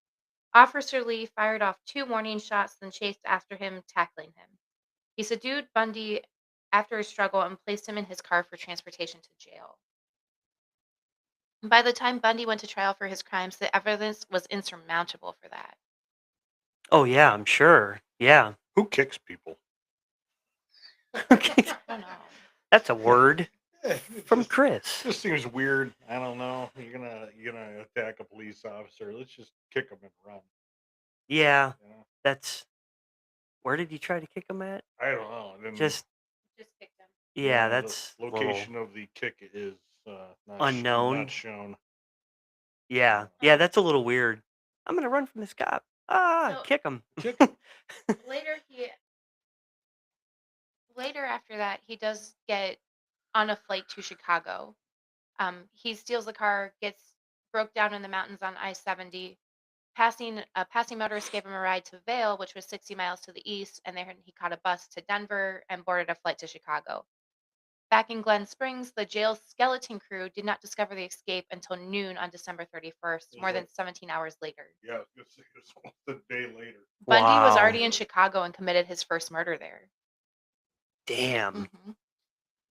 Officer Lee fired off 2 warning shots, then chased after him, tackling him. He subdued Bundy after a struggle and placed him in his car for transportation to jail. By the time Bundy went to trial for his crimes, the evidence was insurmountable for that. Oh yeah, I'm sure. Yeah. Who kicks people? Okay. I don't know. That's a word It from just Chris. just seems weird. I don't know. You're gonna attack a police officer. Let's just kick him and run. Yeah, You know? that's where did you try to kick him at? I don't know. And then Just Just kicked him. yeah, the that's a little location of the kick is not unknown. shown. Yeah. Yeah, Um, that's a little weird. I'm gonna run from this cop. Ah, so kick him. Kick later later after that, he does get on a flight to Chicago. He steals the car, gets broke down in the mountains on I-70. Passing motorist gave him a ride to Vail, which was 60 miles to the east, and there he caught a bus to Denver and boarded a flight to Chicago. Back in Glen Springs, the jail's skeleton crew did not discover the escape until noon on December 31st, It was more than like 17 hours later. yeah, I was gonna say it's almost a day later. Bundy was Wow. already in Chicago and committed his first murder there. Damn. hmm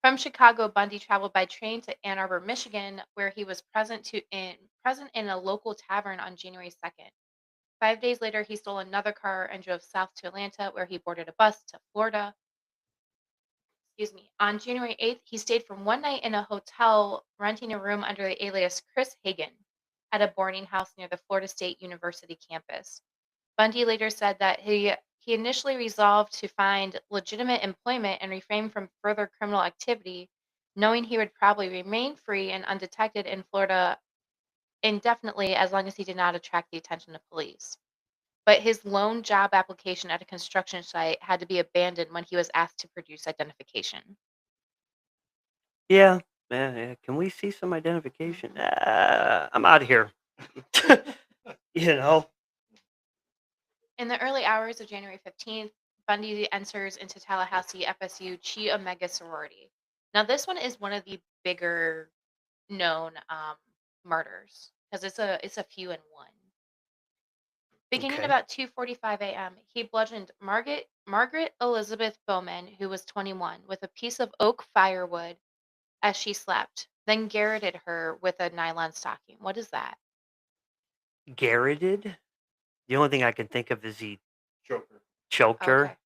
From Chicago, Bundy traveled by train to Ann Arbor, Michigan, where he was present in a local tavern on January 2nd. 5 days later, he stole another car and drove south to Atlanta, where he boarded a bus to Florida. Excuse me. On January 8th, he stayed for one night in a hotel, renting a room under the alias Chris Hagen at a boarding house near the Florida State University campus. Bundy later said that he initially resolved to find legitimate employment and refrain from further criminal activity, knowing he would probably remain free and undetected in Florida indefinitely as long as he did not attract the attention of police. But his lone job application at a construction site had to be abandoned when he was asked to produce identification. Yeah. Yeah. Can we see some identification? Mhm. I'm out of here. You know. In the early hours of January 15th, Bundy enters into Tallahassee FSU Chi Omega sorority. Now, this one is one of the bigger known murders because it's a few in one. Beginning Okay. about 2:45 a.m., he bludgeoned Margaret Elizabeth Bowman, who was 21, with a piece of oak firewood as she slept, then garroted her with a nylon stocking. What is that? Garroted. The only thing I can think of is he Joker. choked her Okay.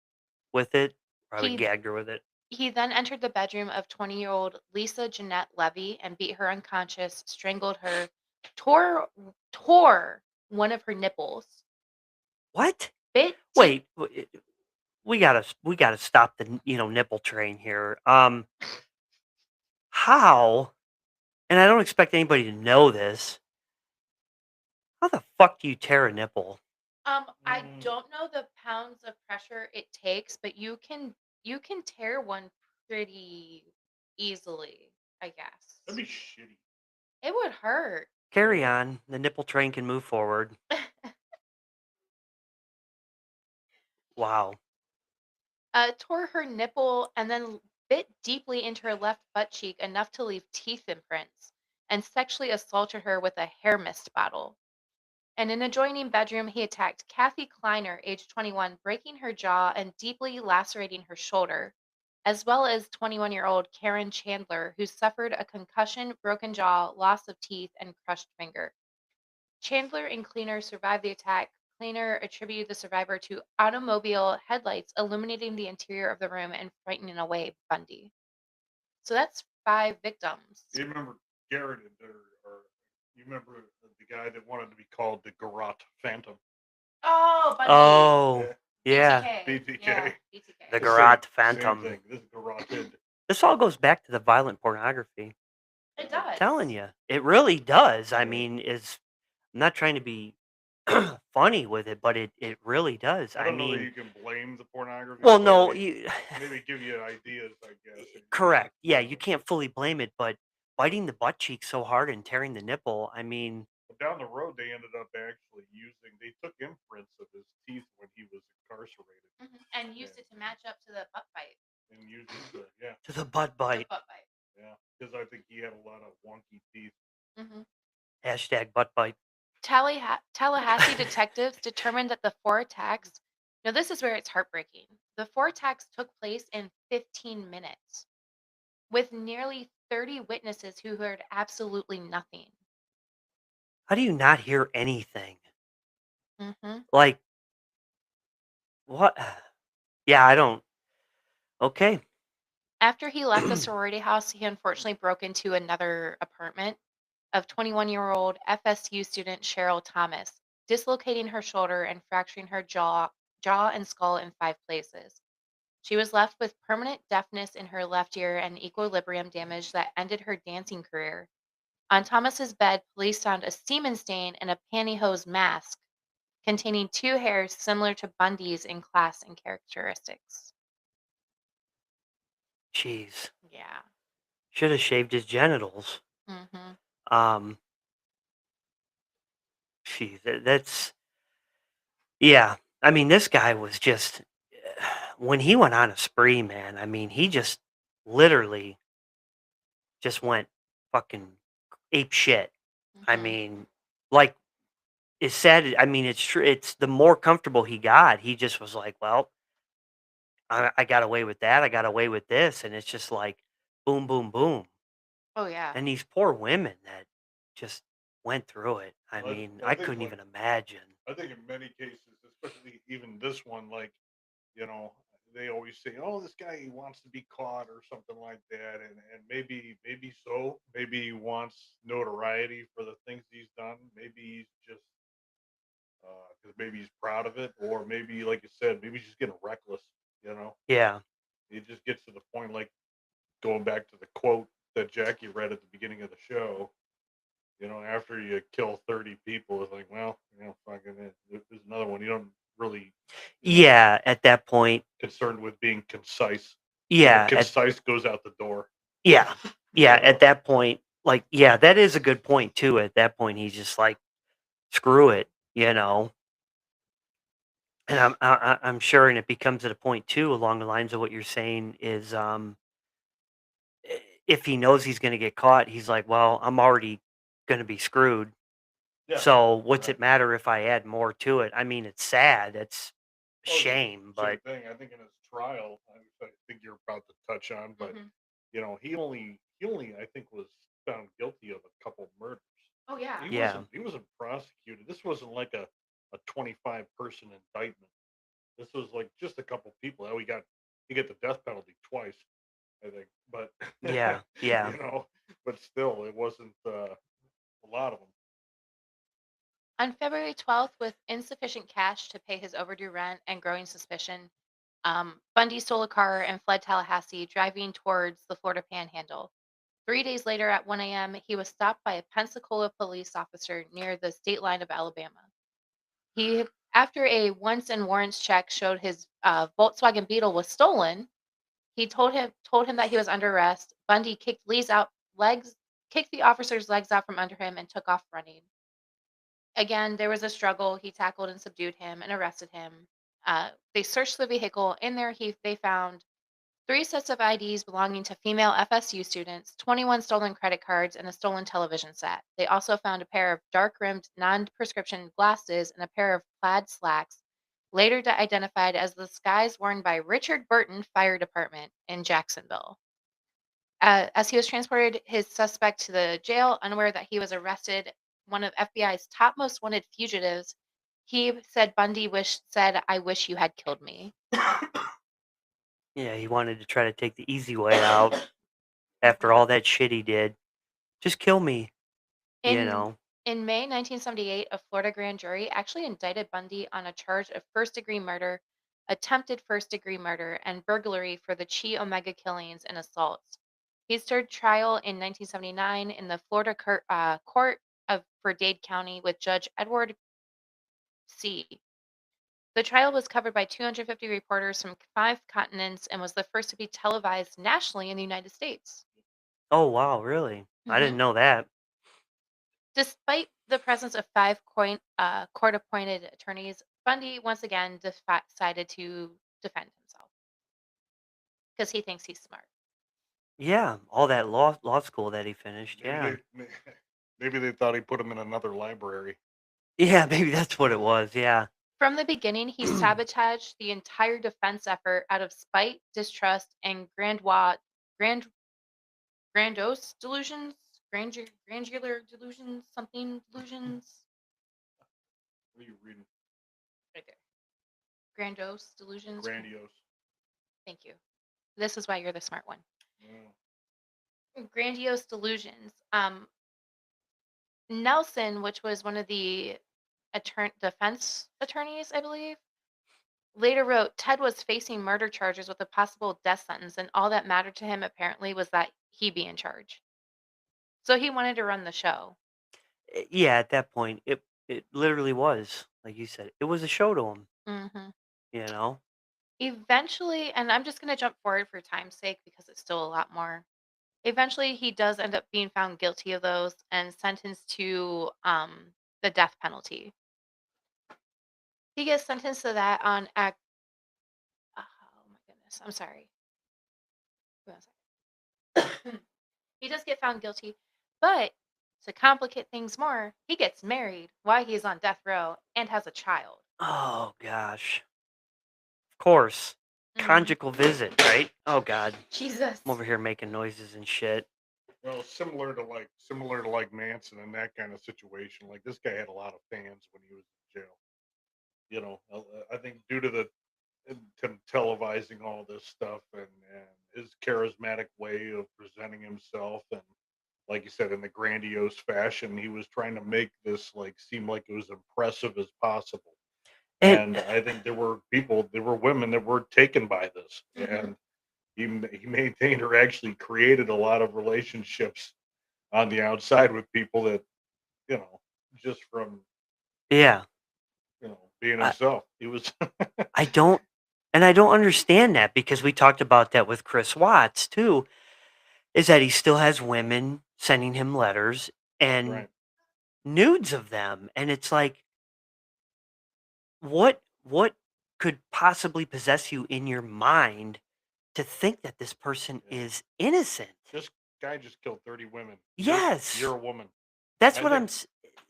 with it, probably He gagged her with it. He then entered the bedroom of 20-year-old Lisa Jeanette Levy and beat her unconscious, strangled her, tore tore one of her nipples, What? bit deep. Wait, we gotta stop the nipple train here. How? And I don't expect anybody to know this. How the fuck do you tear a nipple? I don't know the pounds of pressure it takes, but you can tear one pretty easily, I guess. That'd be shitty. It would hurt. Carry on. The nipple train can move forward. Wow. Tore her nipple and then bit deeply into her left butt cheek enough to leave teeth imprints, and sexually assaulted her with a hair mist bottle. In an adjoining bedroom, he attacked Kathy Kleiner, age 21, breaking her jaw and deeply lacerating her shoulder, as well as 21-year-old Karen Chandler, who suffered a concussion, broken jaw, loss of teeth, and crushed finger. Chandler and Cleaner survived the attack. Cleaner attributed the survivor to automobile headlights illuminating the interior of the room and frightening away Bundy. So that's 5 victims. You remember Garrett, or you remember the guy that wanted to be called the Garrote Phantom? Oh, Bundy. Oh, yeah. BTK. Yeah, The BTK. Garrote Same Phantom. thing. This is garroted. This all goes back to the violent pornography. It does. Telling you, it really does. I mean, I'm not trying to be funny with it, but it really does. I I don't know that mean, you can blame the pornography. well, but no, maybe give you ideas, I guess. correct. Yeah, you can't fully blame it, but biting the butt cheek so hard and tearing the nipple, I mean, But down the road, they ended up actually they took imprints of his teeth when he was incarcerated. And used it to match up to the butt bite. And used it to, yeah. to the butt bite. The butt bite. Yeah. Because I think he had a lot of wonky teeth. Hashtag butt bite. Tallahassee detectives determined that the 4 attacks. Now, this is where it's heartbreaking. The 4 attacks took place in 15 minutes, with nearly 30 witnesses who heard absolutely nothing. How do you not hear anything? hmm Like, what? Yeah, I don't. Okay. After he left the sorority house, he unfortunately broke into another apartment of 21-year-old FSU student Cheryl Thomas, dislocating her shoulder and fracturing her jaw and skull in 5 places. She was left with permanent deafness in her left ear and equilibrium damage that ended her dancing career. On Thomas's bed, police found a semen stain and a pantyhose mask containing 2 hairs similar to Bundy's in class and characteristics. Jeez. Yeah. Should have shaved his genitals. hmm Geez, that's yeah. I mean, this guy was just when he went on a spree, man. I mean, he just literally just went fucking ape shit. I mean, like it's sad. I mean, it's true. It's the more comfortable he got, he just was like, well, I got away with that. I got away with this, and it's just like boom, boom, boom. Oh, yeah. And these poor women that just went through it. I Well, mean, I I think, couldn't like, even imagine. I think in many cases, especially even this one, like, they always say, "Oh, this guy he wants to be caught" or something like that, and maybe so, maybe he wants notoriety for the things he's done. Maybe he's just because maybe he's proud of it, or maybe, like you said, maybe he's just getting reckless. You know, Yeah. it just gets to the point, like going back to the quote that Jackie read at the beginning of the show. After you kill 30 people, it's like, well, fucking, there's another one. You don't really Yeah, at that point. concerned with being concise. Yeah. Concise goes out the door. Yeah. Yeah. At that point, like, yeah, that is a good point too. At that point, he's just like, screw it, you know. And I'm sure, and it becomes at a point too, along the lines of what you're saying is, if he knows he's going to get caught, he's like, well, I'm already going to be screwed. Yeah. So what's it matter if I add more to it? I mean, it's sad. It's a shame, but Same thing. I think in his trial, I think you're about to touch on, but he only I think was found guilty of a couple murders. Oh, yeah. He wasn't prosecuted. This wasn't like a 25 person indictment. This was like just a couple people. He got the death penalty twice. I think, but Yeah, yeah. you know, but still, it wasn't a lot of them. On February 12th, with insufficient cash to pay his overdue rent and growing suspicion, Bundy stole a car and fled Tallahassee, driving towards the Florida Panhandle. 3 days later, at 1 a.m., he was stopped by a Pensacola police officer near the state line of Alabama. He, after a once and warrants check showed his Volkswagen Beetle was stolen, he told him that he was under arrest. Bundy kicked the officer's legs out from under him, and took off running. Again, there was a struggle. He tackled and subdued him and arrested him. They searched the vehicle. In there, they found three sets of IDs belonging to female FSU students, 21 stolen credit cards, and a stolen television set. They also found a pair of dark rimmed, non prescription glasses and a pair of plaid slacks, later identified as the skies worn by Richard Burton Fire Department in Jacksonville. As he was transported, his suspect to the jail, unaware that he was arrested, one of FBI's top most wanted fugitives, he said said, "I wish you had killed me." Yeah, he wanted to try to take the easy way out after all that shit he did. Just kill me, you In know. in May 1978, a Florida grand jury actually indicted Bundy on a charge of first-degree murder, attempted first-degree murder, and burglary for the Chi Omega killings and assaults. He stood trial in 1979 in the Florida court for Dade County with Judge Edward C. The trial was covered by 250 reporters from 5 continents and was the first to be televised nationally in the United States. Oh, wow, really? I hmm didn't know that. Despite the presence of five court appointed attorneys, Bundy once again decided to defend himself because he thinks he's smart. Yeah, all that law school that he finished. Maybe Yeah. maybe they thought he put him in another library. Yeah, maybe that's what it was. Yeah. From the beginning, he sabotaged the entire defense effort out of spite, distrust, and grand, grandiose delusions, grandular delusions, something delusions. What are you reading? Right there. Grandiose delusions. Grandiose. Thank you. This is why you're the smart one. Mm. Grandiose delusions. Nelson, which was one of the defense attorneys, I believe, later wrote Ted was facing murder charges with a possible death sentence, and all that mattered to him apparently was that he be in charge. So he wanted to run the show. Yeah, at that point, it literally was, like you said, it was a show to him, hmm you know? Eventually, and I'm just going to jump forward for time's sake because it's still a lot more. Eventually, he does end up being found guilty of those and sentenced to the death penalty. He gets sentenced to that on act. Oh my goodness, I'm sorry. Give me one second. He does get found guilty, but to complicate things more, he gets married while he's on death row and has a child. Oh gosh. Of course. hmm Conjugal visit, right? Oh god. Jesus. I'm over here making noises and shit. Well, similar to like Manson and that kind of situation. Like this guy had a lot of fans when he was in jail. You know, I think due to him televising all this stuff and his charismatic way of presenting himself and like you said in the grandiose fashion, he was trying to make this like seem like it was impressive as possible. And And I think there were women that were taken by this, hmm and he maintained or actually created a lot of relationships on the outside with people that you know just from yeah, being I, himself. He was I don't I don't understand that because we talked about that with Chris Watts too, is that he still has women sending him letters and right. nudes of them. And it's like, what could possibly possess you in your mind to think that this person Yeah. is innocent? This guy just killed 30 women. You're Yes. a woman. That's I what think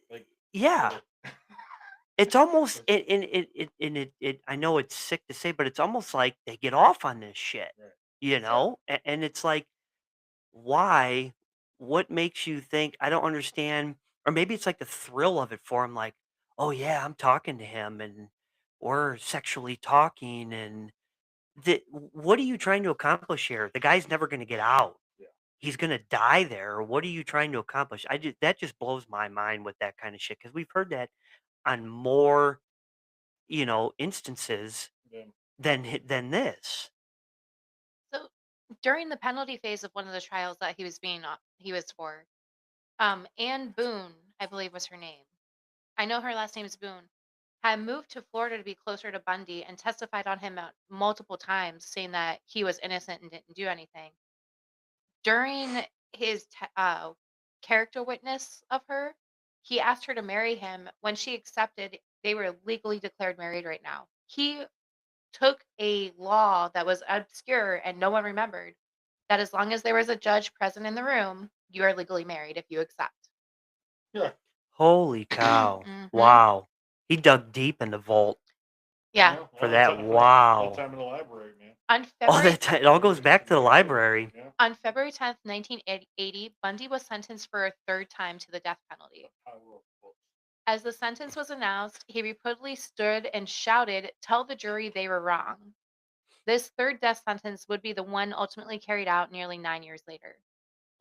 like yeah. really. It's almost it I know it's sick to say, but it's almost like they get off on this shit, Right. you know? And it's like, why? What makes you think I don't understand? Or maybe it's like the thrill of it for him, like, oh yeah, I'm talking to him and we're sexually talking and what are you trying to accomplish here? The guy's never going to get out. Yeah. He's going to die there. What are you trying to accomplish? That just blows my mind with that kind of shit, because we've heard that on more, instances Yeah. than this. So during the penalty phase of one of the trials that he was for, Anne Boone, I believe was her name. I know her last name is Boone. Had moved to Florida to be closer to Bundy and testified on him multiple times, saying that he was innocent and didn't do anything. During his character witness of her, he asked her to marry him. When she accepted, they were legally declared married right now. He took a law that was obscure and no one remembered, that as long as there was a judge present in the room, you are legally married if you accept. Yeah. Holy cow. Mhm. Wow. He dug deep in the vault Yeah. for All that. All Wow. the time in the library, man. On All February that time, it all goes back to the library. Yeah. on February 10th, 1980, Bundy was sentenced for a third time to the death penalty. Power of books. As the sentence was announced, he reportedly stood and shouted, "Tell the jury they were wrong." This third death sentence would be the one ultimately carried out nearly 9 years later.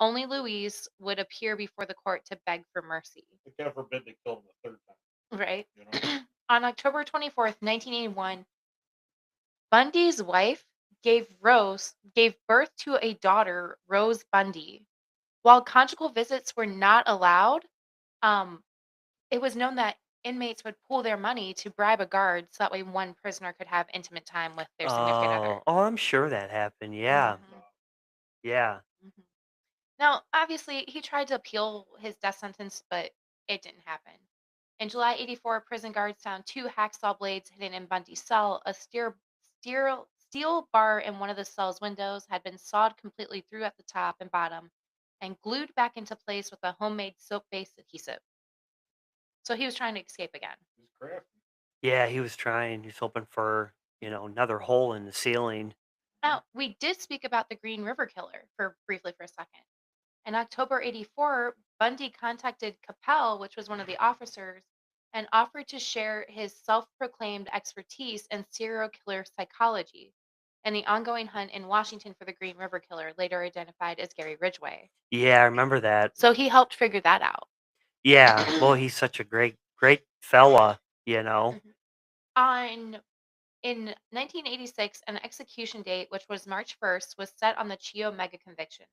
Only Louise would appear before the court to beg for mercy. God forbid they killed him a third time. Right? You know? On October 24th, 1981, Bundy's wife gave birth to a daughter, Rose Bundy. While conjugal visits were not allowed, um, it was known that inmates would pool their money to bribe a guard so that way one prisoner could have intimate time with their significant other. Oh, I'm sure that happened. Yeah. Mhm, Yeah. mhm. Now, obviously, he tried to appeal his death sentence, but it didn't happen. In July 84, prison guards found two hacksaw blades hidden in Bundy's cell. A steel bar in one of the cell's windows had been sawed completely through at the top and bottom and glued back into place with a homemade soap-based adhesive. So he was trying to escape again. He's crafty. Yeah, he was trying. He's hoping for, another hole in the ceiling. Now, we did speak about the Green River Killer briefly for a second. In October 84, Bundy contacted Capel, which was one of the officers, and offered to share his self proclaimed expertise in serial killer psychology and the ongoing hunt in Washington for the Green River Killer, later identified as Gary Ridgway. Yeah, I remember that. So he helped figure that out. Yeah. Well, he's such a great fella, you know. Mhm. In 1986, an execution date, which was March 1st, was set on the Chio mega convictions.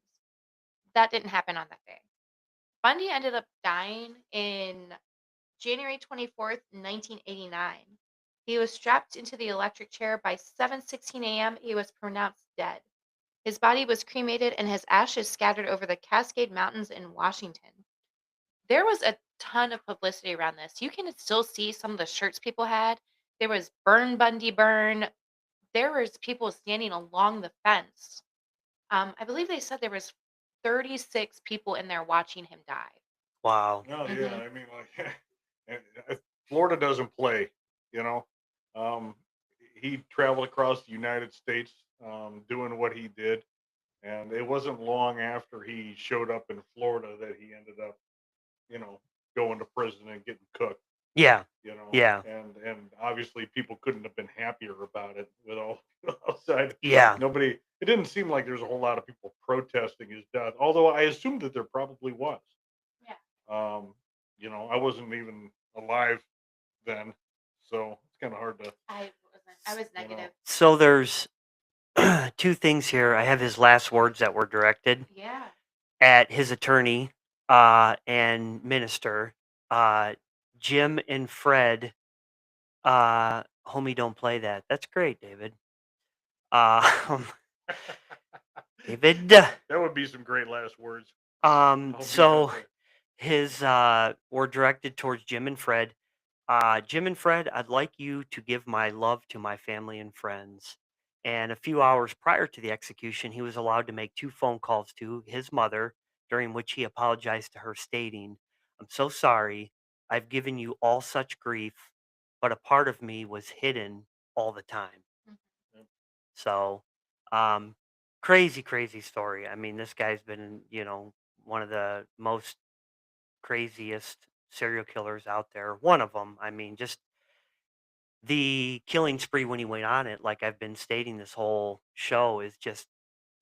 That didn't happen on that day. Bundy ended up dying in January 24th, 1989. He was strapped into the electric chair. By 7:16 a.m., he was pronounced dead. His body was cremated and his ashes scattered over the Cascade Mountains in Washington. There was a ton of publicity around this. You can still see some of the shirts people had. There was "Burn Bundy Burn." There was people standing along the fence. I believe they said there was 36 people in there watching him die. Wow. Oh yeah, Mhm. I mean, like, Florida doesn't play. You know, um, he traveled across the United States doing what he did, and it wasn't long after he showed up in Florida that he ended up, you know, going to prison and getting cooked. Yeah. You know, Yeah. and obviously people couldn't have been happier about it with all outside. Yeah. Nobody. It didn't seem like there's a whole lot of people protesting his death, although I assumed that there probably was. Yeah. Um, you know, I wasn't even alive then, so it's kind of hard to. I wasn't. I was You know. negative. So there's two things here. I have his last words that were directed Yeah. at his attorney and minister, Jim and Fred. Homie, don't play that. That's great, David. David. That would be some great last words. So his were directed towards Jim and Fred. Jim and Fred, I'd like you to give my love to my family and friends. And a few hours prior to the execution, he was allowed to make two phone calls to his mother, during which he apologized to her, stating, "I'm so sorry. I've given you all such grief, but a part of me was hidden all the time." So, um, crazy story. I mean, this guy's been, one of the most craziest serial killers out there. One of them. I mean, just the killing spree when he went on it, like I've been stating this whole show, is just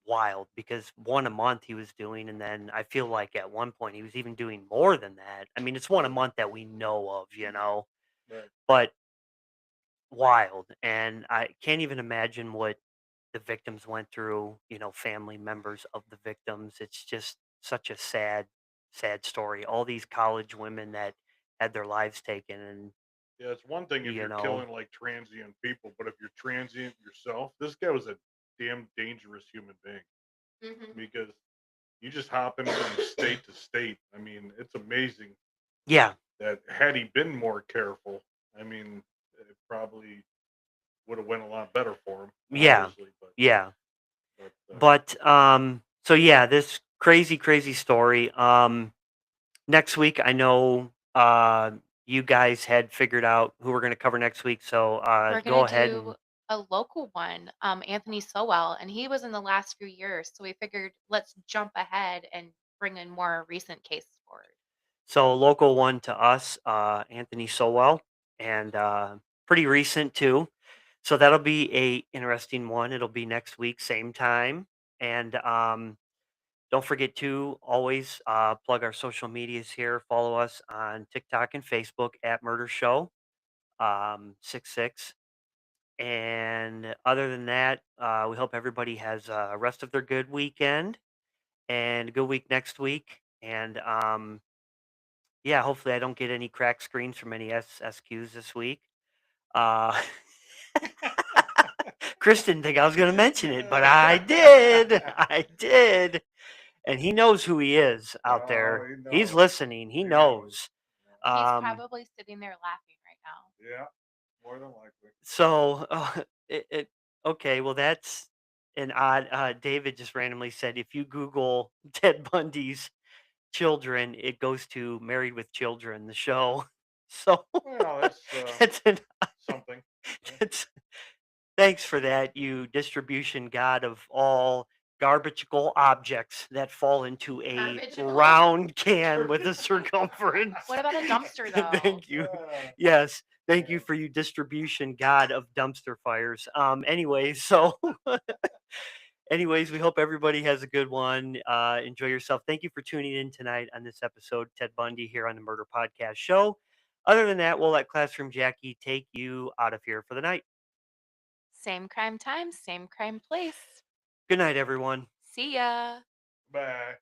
wild because one a month he was doing, and then I feel like at one point he was even doing more than that. I mean, it's one a month that we know of, Right. but wild. And I can't even imagine what the victims went through, family members of the victims. It's just such a sad, sad story. All these college women that had their lives taken, and Yeah, it's one thing if you you're know, killing like transient people, but if you're transient yourself, this guy was a damn dangerous human being Hmm. because you just hopping from state to state. I mean, it's amazing yeah, that had he been more careful, I mean, it probably would have went a lot better for him, yeah, obviously. yeah. But But so yeah, this crazy, crazy story. Next week, I know you guys had figured out who we're going to cover next week, so We're go gonna ahead do and. a local one, Anthony Sowell, and he was in the last few years. So we figured let's jump ahead and bring in more recent cases forward. So local one to us, Anthony Sowell, and pretty recent too. So that'll be a interesting one. It'll be next week, same time, and don't forget to always plug our social medias here. Follow us on TikTok and Facebook at Murder Show 66. And other than that, we hope everybody has a rest of their good weekend and a good week next week. And yeah, hopefully I don't get any cracked screens from any SQs this week. Uh, Chris didn't think I was going to mention it, but I did. I did. And he knows who he is out there. he He's knows. listening. He knows. He's Um, probably sitting there laughing right now. Yeah, more than likely. so, okay, well, that's an odd. David just randomly said if you Google Ted Bundy's children, it goes to Married with Children, the show. So, Well, that's that's an, something. that's, thanks for that, you distribution god of all garbageable objects that fall into a Garbageable? round can with a circumference. What about a dumpster, though? Thank you. Yes. Thank you for you distribution god of dumpster fires. Anyways, we hope everybody has a good one. Enjoy yourself. Thank you for tuning in tonight on this episode, Ted Bundy here on the Murder Podcast Show. Other than that, we'll let Classroom Jackie take you out of here for the night. Same crime time, same crime place. Good night, everyone. See ya. Bye.